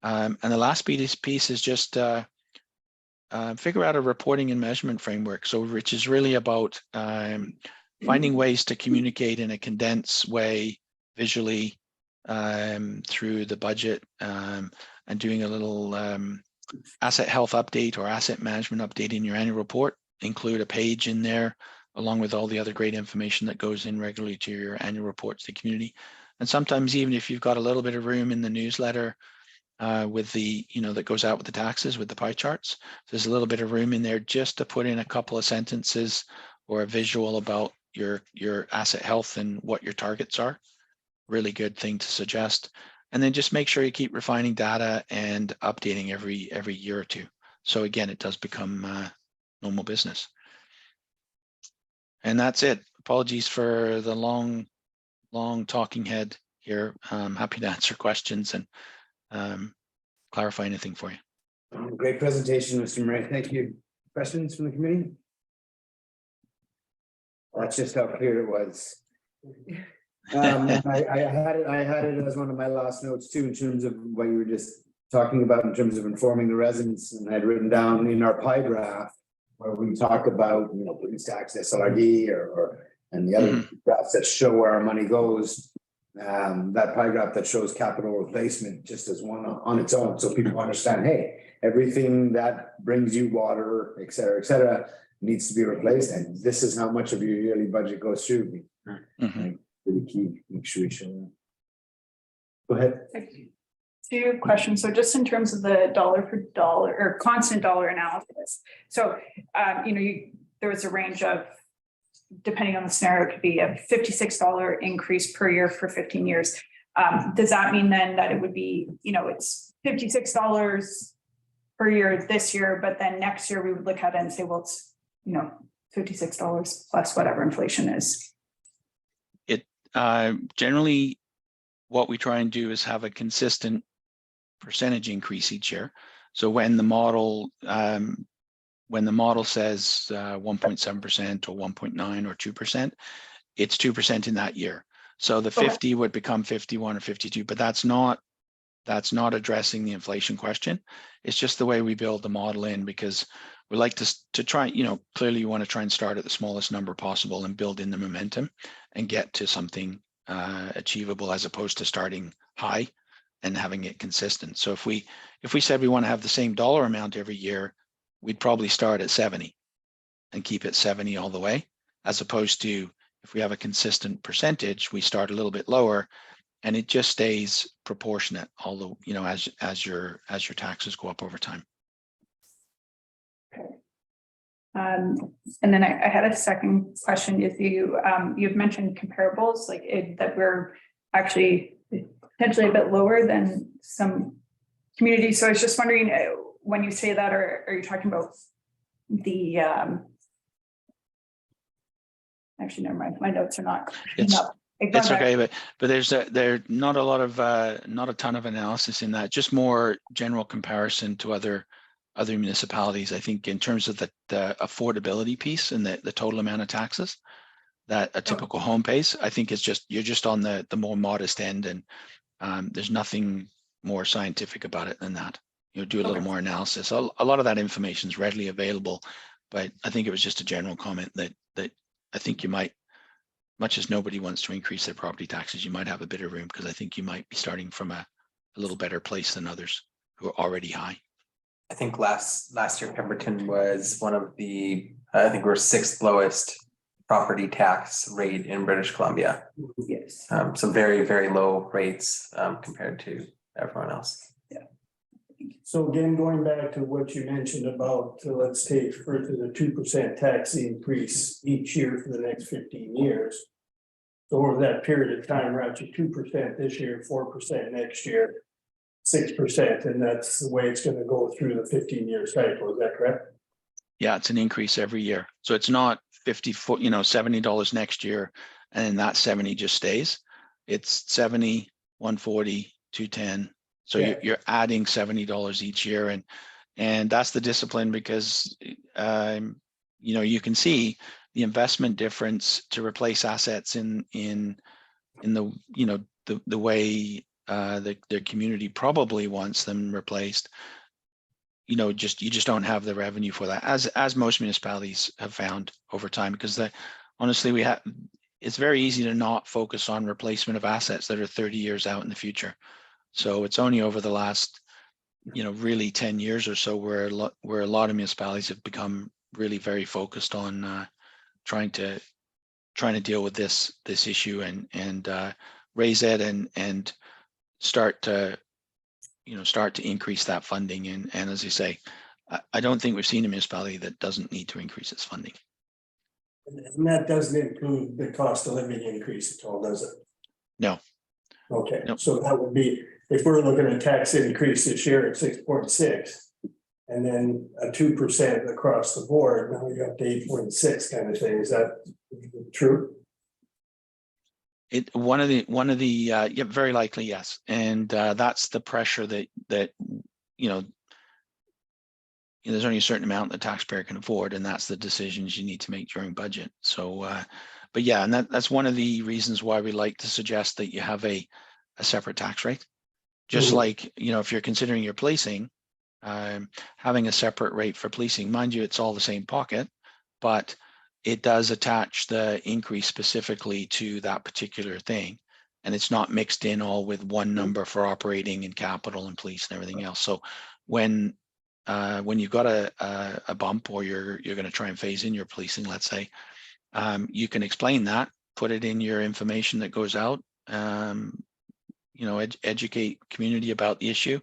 And the last piece is just figure out a reporting and measurement framework. So which is really about finding ways to communicate in a condensed way visually through the budget, and doing a little asset health update or asset management update in your annual report. Include a page in there along with all the other great information that goes in regularly to your annual reports to the community. And sometimes even if you've got a little bit of room in the newsletter with the, that goes out with the taxes, with the pie charts, there's a little bit of room in there just to put in a couple of sentences or a visual about your asset health and what your targets are. Really good thing to suggest. And then just make sure you keep refining data and updating every year or two. So again, it does become normal business. And that's it. Apologies for the long talking head here. I'm happy to answer questions and clarify anything for you. Great presentation, Mr. Murray. Thank you. Questions from the committee? That's just how clear it was. I had it as one of my last notes too, in terms of what you were just talking about in terms of informing the residents, and I'd written down in our pie graph where we talk about, you know, police tax, SLRD, and the other graphs that show where our money goes. That pie graph that shows capital replacement just as one on its own, so people understand, hey, everything that brings you water, et cetera, needs to be replaced, and this is how much of your yearly budget goes through. Really key, make sure we show. Go ahead. Two questions. So just in terms of the dollar per dollar or constant dollar analysis. So, there was a range of, depending on the scenario, it could be a $56 increase per year for 15 years. Does that mean then that it would be, it's $56 per year this year, but then next year we would look at it and say, well, it's, $56 plus whatever inflation is? Generally, what we try and do is have a consistent percentage increase each year. So when the model says 1.7% or 1.9 or 2%, it's 2% in that year. So the 50 would become 51 or 52, but that's not addressing the inflation question. It's just the way we build the model in, because we like to try, clearly you want to try and start at the smallest number possible and build in the momentum and get to something achievable, as opposed to starting high and having it consistent. So if we said we want to have the same dollar amount every year, we'd probably start at 70 and keep it 70 all the way, as opposed to if we have a consistent percentage, we start a little bit lower and it just stays proportionate, although, as your taxes go up over time. And then I had a second question. Is you've mentioned comparables, that we're actually potentially a bit lower than some communities. So I was just wondering, when you say that, are you talking about the actually, never mind, my notes are not. It's okay, but there's not a ton of analysis in that, just more general comparison to other municipalities. I think in terms of the affordability piece and the total amount of taxes that a typical home pays, I think you're just on the more modest end, and there's nothing more scientific about it than that. Do a little more analysis. A lot of that information is readily available, but I think it was just a general comment that I think you might, much as nobody wants to increase their property taxes, you might have a bit of room, because I think you might be starting from a little better place than others who are already high. I think last year Pemberton was one of the, I think we're 6th lowest property tax rate in British Columbia. Yes. Some very, very low rates compared to everyone else. So again, going back to what you mentioned about, let's take further the 2% tax increase each year for the next 15 years. So over that period of time, we're at 2% this year, 4% next year, 6%, and that's the way it's going to go through the 15-year cycle. Is that correct? Yeah, it's an increase every year. So it's not $70 next year, and that 70 just stays. It's 70, 140, 210. So you're adding $70 each year, and that's the discipline, because you can see the investment difference to replace assets in the the way the community probably wants them replaced. You just don't have the revenue for that, as most municipalities have found over time, because honestly it's very easy to not focus on replacement of assets that are 30 years out in the future. So it's only over the last, really 10 years or so where a lot of municipalities have become really very focused on trying to deal with this issue and raise it and start to increase that funding. And as you say, I don't think we've seen a municipality that doesn't need to increase its funding. And that doesn't include the cost of living increase at all, does it? No. Okay, Nope. so that would be, if we're looking at tax increase this year at 6.6. And then a 2% across the board, now we got to 8.6 kind of thing, is that true? One of the yeah, very likely, yes. And that's the pressure that you know, there's only a certain amount the taxpayer can afford, and that's the decisions you need to make during budget. So but yeah, and that's one of the reasons why we like to suggest that you have a separate tax rate. Just like, if you're considering your policing, having a separate rate for policing, mind you, it's all the same pocket, but it does attach the increase specifically to that particular thing. And it's not mixed in all with one number for operating and capital and police and everything else. So when you've got a bump, or you're going to try and phase in your policing, let's say, you can explain that, put it in your information that goes out, educate community about the issue,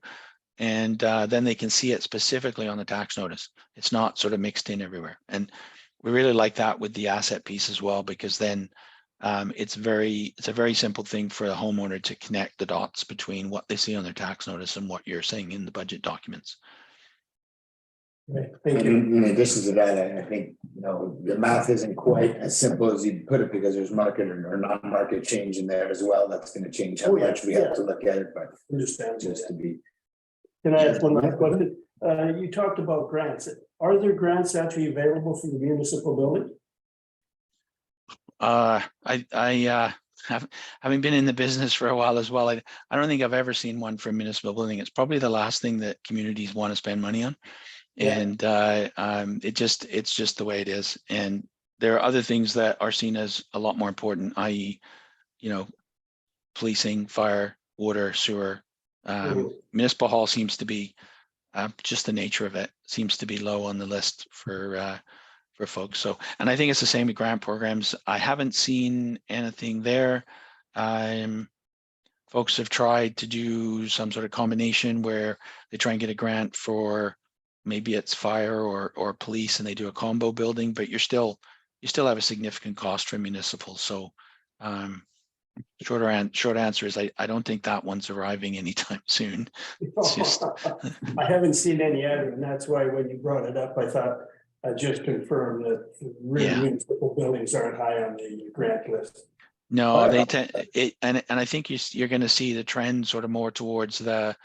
and then they can see it specifically on the tax notice. It's not sort of mixed in everywhere. And we really like that with the asset piece as well, because then it's a very simple thing for the homeowner to connect the dots between what they see on their tax notice and what you're saying in the budget documents. Right, thank you. In addition to that, I think, the math isn't quite as simple as you put it, because there's market or non-market change in there as well. That's going to change how much we have to look at it, but Understand. just to be. Can I ask one last question? You talked about grants. Are there grants actually available for the municipal building? Having been in the business for a while as well, I don't think I've ever seen one for a municipal building. It's probably the last thing that communities want to spend money on. Yeah. And it's just the way it is. And there are other things that are seen as a lot more important, i.e., policing, fire, water, sewer. Municipal hall seems to be just the nature of it seems to be low on the list for folks. So, and I think it's the same with grant programs. I haven't seen anything there. Folks have tried to do some sort of combination where they try and get a grant for, maybe it's fire or police, and they do a combo building, but you still have a significant cost for municipal. So short answer is I don't think that one's arriving anytime soon. It's just I haven't seen any other, and that's why when you brought it up, I thought I just confirmed that really municipal buildings aren't high on the grant list. No, they tend it, and I think you're going to see the trend sort of more towards the,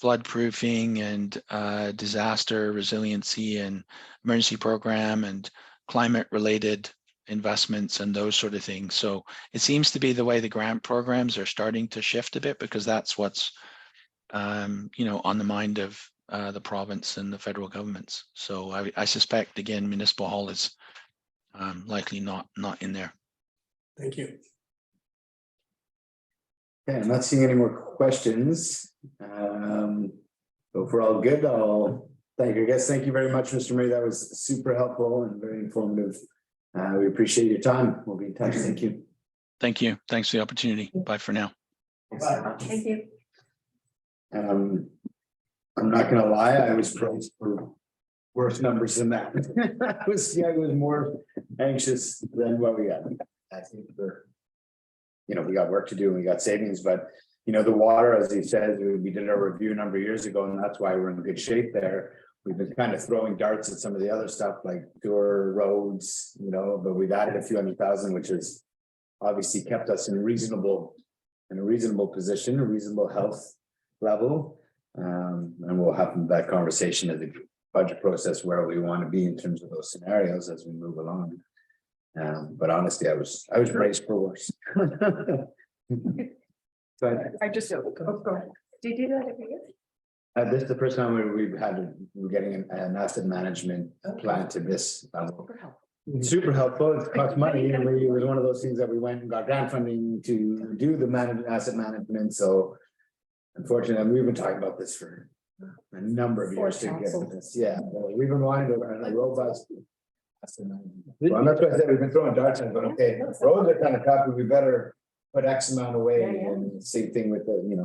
flood proofing and disaster resiliency and emergency program and climate related investments and those sort of things. So it seems to be the way the grant programs are starting to shift a bit, because that's what's on the mind of the province and the federal governments. So I suspect, again, municipal hall is likely not in there. Thank you. Okay, I'm not seeing any more questions. So if we're all good, I'll thank you. Thank you very much, Mr. Murray. That was super helpful and very informative. We appreciate your time. We'll be in touch. Thank you. Thank you. Thanks for the opportunity. Bye for now. Thank you. I'm not gonna lie, I was praised for worse numbers than that. I was more anxious than what we got. I think we got work to do and we got savings, but the water, as he said, we did a review a number of years ago, and that's why we're in good shape there. We've been kind of throwing darts at some of the other stuff like tour roads, but we've added a few $100,000, which has obviously kept us in a reasonable position, a reasonable health level. And we'll have that conversation at the budget process where we want to be in terms of those scenarios as we move along. But honestly, I was braced for worse. But I just, go ahead. Do you do that every year? this is the first time we're getting an asset management plan to this level. Super helpful. It costs money, and it was one of those things that we went and got grant funding to do the asset management. So unfortunately, we've been talking about this for a number of years to get this. Yeah, we've been wanting to run a robust asset management. Well, that's why I said we've been throwing darts in, but okay, roads are kind of tough, but we better put X amount away. And same thing with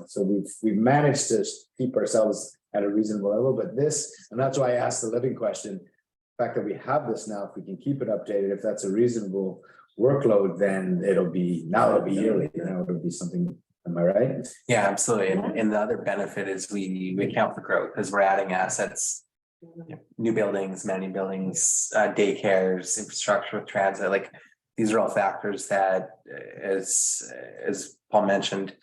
so we've managed to keep ourselves at a reasonable level, but and that's why I asked the living question. The fact that we have this now, if we can keep it updated, if that's a reasonable workload, then it'll be yearly, it'll be something Am I right? Yeah, absolutely. And the other benefit is we account for growth as we're adding assets. New buildings, many buildings, daycares, infrastructure with transit, like these are all factors that as Paul mentioned,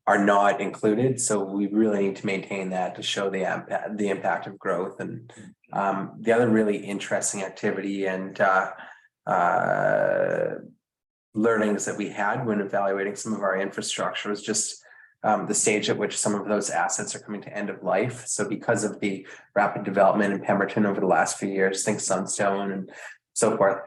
are not included. So we really need to maintain that to show the impact of growth. And the other really interesting activity and learnings that we had when evaluating some of our infrastructure was just the stage at which some of those assets are coming to end of life. So because of the rapid development in Pemberton over the last few years, think Sunstone and so forth,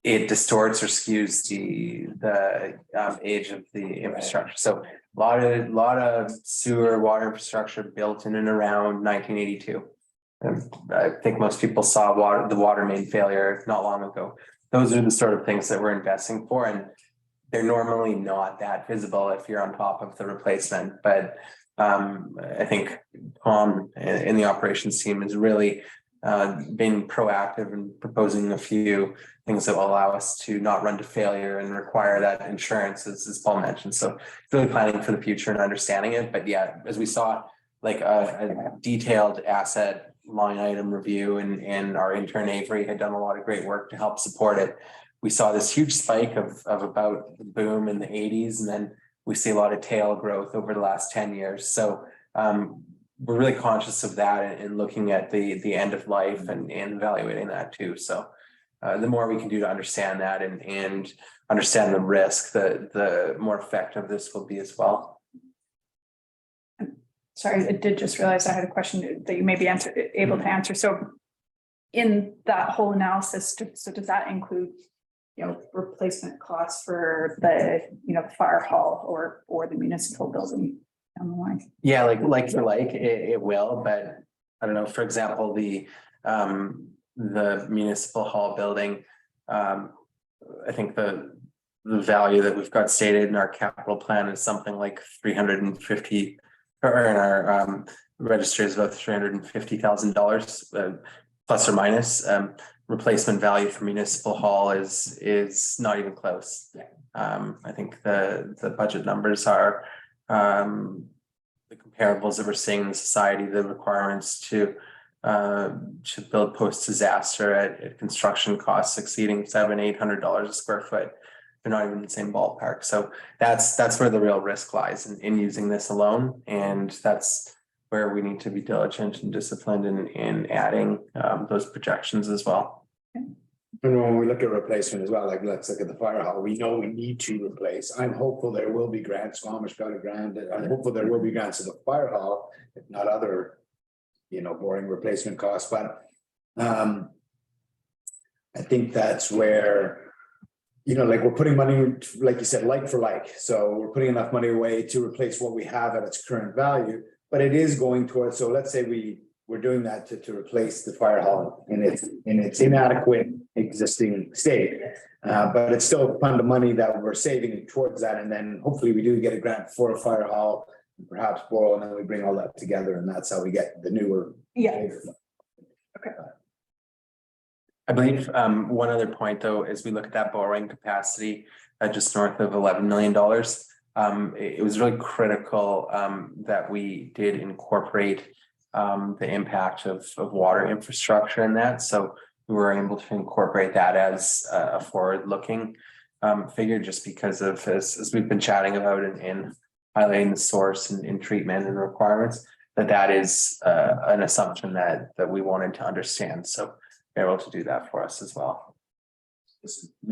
it distorts or skews the age of the infrastructure. So a lot of sewer water infrastructure built in and around 1982. I think most people saw the water main failure not long ago. Those are the sort of things that we're investing for, and they're normally not that visible if you're on top of the replacement. But I think Tom in the operations team has really been proactive in proposing a few things that will allow us to not run to failure and require that insurance, as Paul mentioned. So really planning for the future and understanding it. But yeah, as we saw, like a detailed asset line item review, and our intern Avery had done a lot of great work to help support it. We saw this huge spike of about the boom in the 80s, and then we see a lot of tail growth over the last 10 years. So we're really conscious of that and looking at the end of life and evaluating that too. So the more we can do to understand that and understand the risk, the more effective this will be as well. Sorry, I did just realize I had a question that you may be able to answer. So in that whole analysis, so does that include, replacement costs for the, fire hall or the municipal building down the line? Yeah, like for it will, but I don't know, for example, the municipal hall building, I think the value that we've got stated in our capital plan is something like 350, or in our registry is about $350,000 plus or minus. Replacement value for municipal hall is not even close. I think the budget numbers are the comparables that we're seeing in society, the requirements to build post-disaster at construction costs exceeding $700-800 a square foot. They're not even in the same ballpark. So that's where the real risk lies in using this alone. And that's where we need to be diligent and disciplined in adding those projections as well. And when we look at replacement as well, like let's look at the fire hall, we know we need to replace. I'm hopeful there will be grants. Squamish got a grant. I'm hopeful there will be grants to the fire hall, if not other, boring replacement costs. But I think that's where, like we're putting money, like you said, like for like. So we're putting enough money away to replace what we have at its current value, but it is going towards, so let's say we're doing that to replace the fire hall in its inadequate existing state. But it's still a fund of money that we're saving towards that. And then hopefully we do get a grant for a fire hall, perhaps borrow, and then we bring all that together, and that's how we get the newer. Yeah. Okay. I believe one other point though, as we look at that borrowing capacity at just north of $11 million, it was really critical that we did incorporate the impact of water infrastructure in that. So we were able to incorporate that as a forward-looking figure, just because of, as we've been chatting about and highlighting the source and treatment and requirements, that is an assumption that we wanted to understand. So they're able to do that for us as well.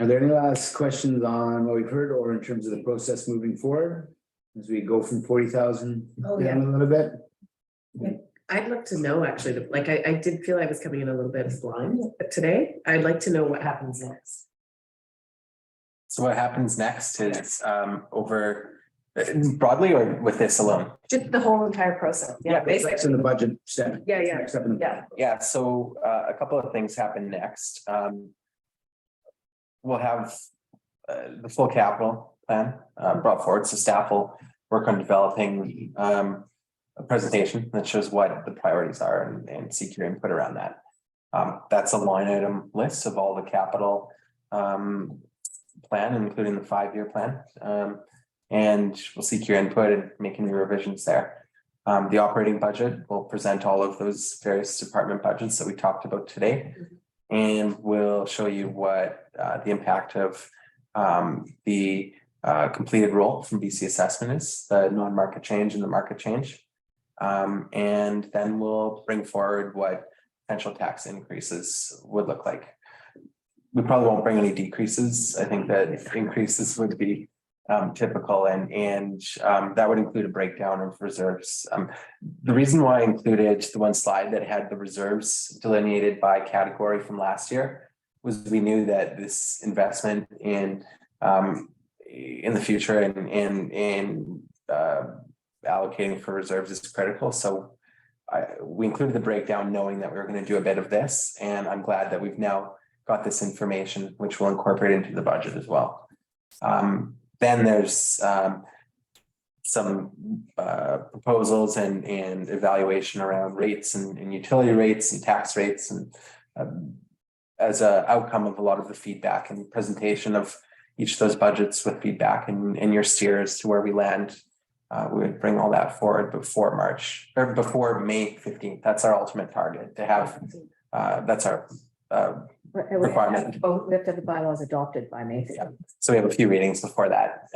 Are there any last questions on what we've heard, or in terms of the process moving forward as we go from 40,000 down a little bit? I'd like to know, actually, like I did feel I was coming in a little bit blind today. I'd like to know what happens next. So what happens next is over broadly, or with this alone? Just the whole entire process. Yeah, It's basically. in the budget step. Yeah. Next step in the- Yeah. Yeah, so a couple of things happen next. We'll have the full capital plan brought forward, so staff will work on developing a presentation that shows what the priorities are and seek your input around that. That's a line item list of all the capital plan, including the 5-year plan. and we'll seek your input and make any revisions there. The operating budget will present all of those various department budgets that we talked about today. And we'll show you what the impact of the completed roll from BC Assessment is, the non-market change and the market change. And then we'll bring forward what potential tax increases would look like. We probably won't bring any decreases. I think that increases would be typical, and that would include a breakdown of reserves. The reason why I included the one slide that had the reserves delineated by category from last year was we knew that this investment in the future and allocating for reserves is critical. So we included the breakdown knowing that we were going to do a bit of this, and I'm glad that we've now got this information, which we'll incorporate into the budget as well. Then there's some proposals and evaluation around rates and utility rates and tax rates, and as an outcome of a lot of the feedback and presentation of each of those budgets with feedback and your steer as to where we land. We would bring all that forward before March or before May 15th. That's our ultimate target to have. That's our requirement. Both, we have to have the bylaws adopted by May 15th. Yeah. So we have a few readings before that.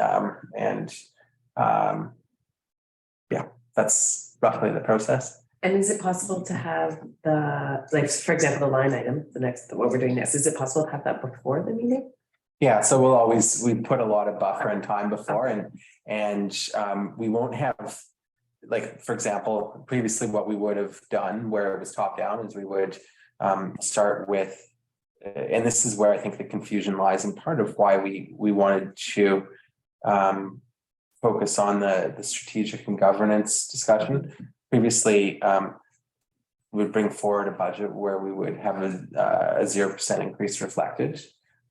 Yeah, that's roughly the process. And is it possible to have the, like, for example, the line item, what we're doing next, is it possible to have that before the meeting? Yeah, so we put a lot of buffer and time before, and we won't have, like, for example, previously what we would have done where it was top down is we would start with, and this is where I think the confusion lies, and part of why we wanted to focus on the strategic and governance discussion. Previously, we would bring forward a budget where we would have a 0% increase reflected.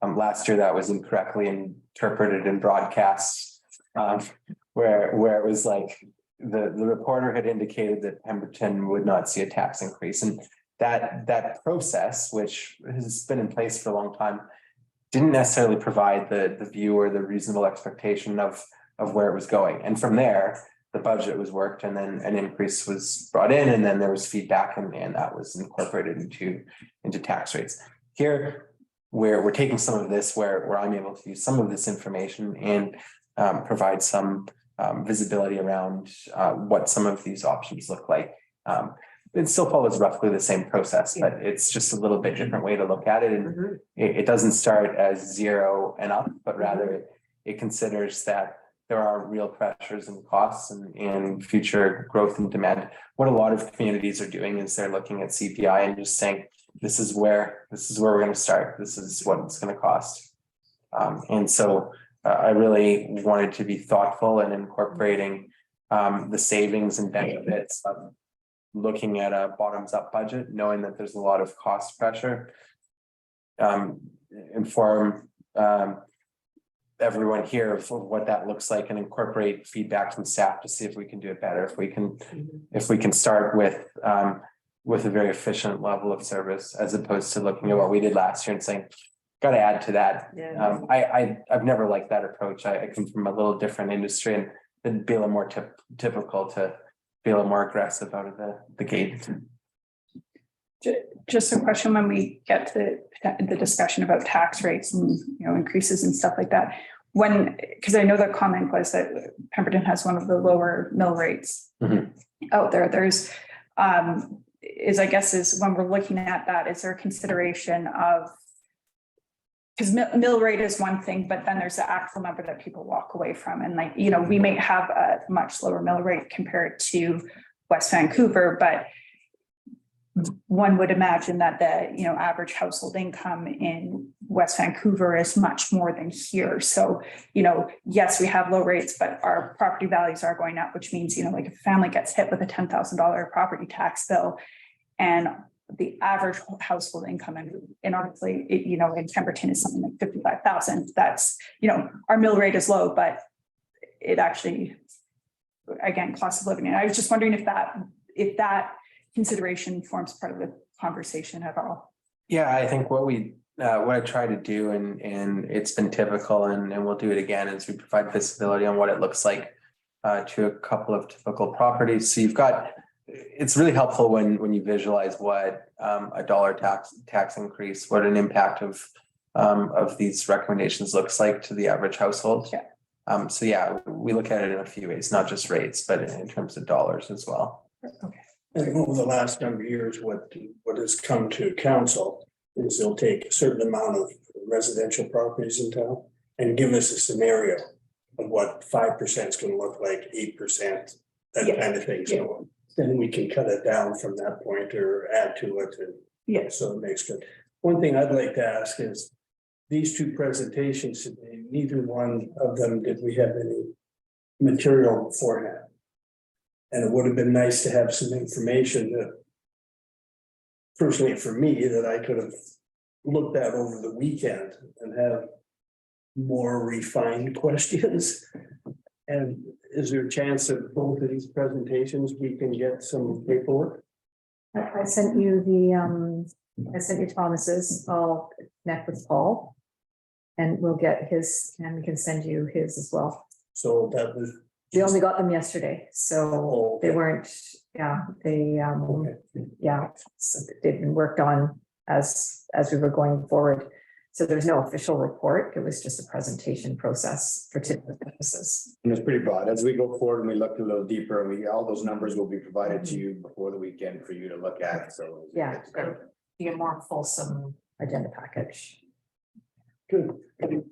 Last year that was incorrectly interpreted and broadcast, where it was like the reporter had indicated that Pemberton would not see a tax increase, and that process, which has been in place for a long time, didn't necessarily provide the view or the reasonable expectation of where it was going. And from there, the budget was worked, and then an increase was brought in, and then there was feedback, and that was incorporated into tax rates. Here, we're taking some of this where I'm able to use some of this information and provide some visibility around what some of these options look like. It still follows roughly the same process, but it's just a little bit different way to look at it. And it doesn't start as 0 and up, but rather it considers that there are real pressures and costs and future growth and demand. What a lot of communities are doing is they're looking at CPI and just saying, this is where we're going to start. This is what it's going to cost. And so I really wanted to be thoughtful in incorporating the savings and benefits of looking at a bottoms up budget, knowing that there's a lot of cost pressure, inform everyone here of what that looks like, and incorporate feedback from staff to see if we can do it better. If we can start with a very efficient level of service, as opposed to looking at what we did last year and saying, got to add to that. Yeah. I've never liked that approach. I come from a little different industry, and it'd be a little more typical to be a little more aggressive out of the gate. Just a question when we get to the discussion about tax rates and, increases and stuff like that. Because I know the comment was that Pemberton has one of the lower mill rates out there. There's is when we're looking at that, is there a consideration of, because mill rate is one thing, but then there's the actual number that people walk away from. And we may have a much lower mill rate compared to West Vancouver, but one would imagine that the average household income in West Vancouver is much more than here. So, yes, we have low rates, but our property values are going up, which means, like if a family gets hit with a $10,000 property tax bill, and the average household income and honestly, in Pemberton is something like 55,000. That's, our mill rate is low, but it actually, again, cost of living. And I was just wondering if that consideration forms part of the conversation at all. Yeah, I think what we what I try to do, and it's been typical, and we'll do it again, is we provide visibility on what it looks like to a couple of typical properties. So you've got, it's really helpful when you visualize what a dollar tax increase, what an impact of these recommendations looks like to the average household. Yeah. So yeah, we look at it in a few ways, not just rates, but in terms of dollars as well. And over the last number of years, what has come to council is they'll take a certain amount of residential properties in town and give us a scenario of what 5% is gonna look like, 8%, that Yeah. kind of thing. Yeah. So then we can cut it down from that point or add to it, and Yes. so it makes good. One thing I'd like to ask is, these two presentations today, neither one of them did we have any material beforehand. And it would have been nice to have some information that, personally for me, that I could have looked at over the weekend and have more refined questions. And is there a chance that both of these presentations, we can get some paperwork? I sent you I sent you Thomas's. I'll connect with Paul. And we'll get his, and we can send you his as well. So that was. We only got them yesterday, so they Okay. weren't, so they've been worked on as we were going forward. So there's no official report. It was just a presentation process for typical purposes. And it's pretty broad. As we go forward and we look a little deeper, all those numbers will be provided to you before the weekend for you to look at, so. Yeah, be a more fulsome agenda package. Good,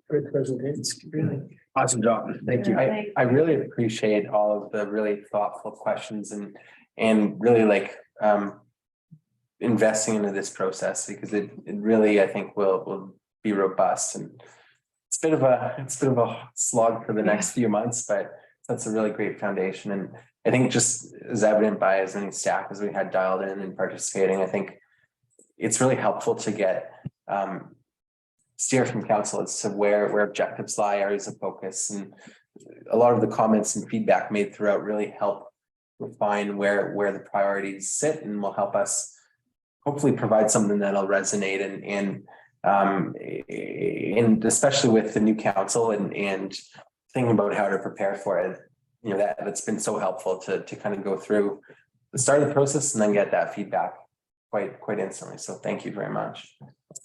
great presentation. Really. Awesome job. Thank you. I really appreciate all of the really thoughtful questions and really like investing into this process, because it really, I think, will be robust, and it's a bit of a slog for the next few months, but that's a really great foundation. And I think just as evident by as many staff as we had dialed in and participating, I think it's really helpful to get steer from council as to where objectives lie, areas of focus, and a lot of the comments and feedback made throughout really help refine where the priorities sit, and will help us hopefully provide something that'll resonate and especially with the new council and thinking about how to prepare for it. You know, that's been so helpful to kind of go through the start of the process and then get that feedback quite instantly. So thank you very much.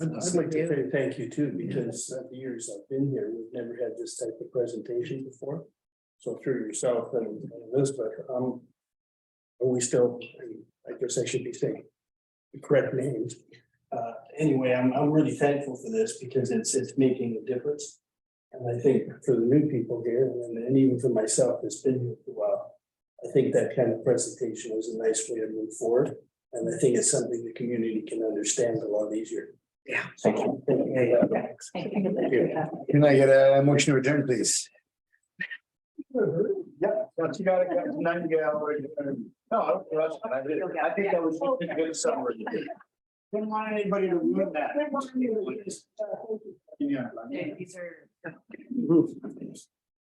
I'd like to say thank you too, because of the years I've been here, we've never had this type of presentation before. So through yourself and Elizabeth, are we still, I guess I should be saying the correct names. Anyway, I'm really thankful for this because it's making a difference. And I think for the new people here and even for myself that's been here for a while, I think that kind of presentation is a nice way to move forward. And I think it's something the community can understand a lot easier. Yeah. Thank you. Thank you. Can I get a motion to adjourn, please? Yeah, once you got it, nine gallery. No, I don't rush. I think that was a good summary. Didn't want anybody to ruin that. Yeah. These are.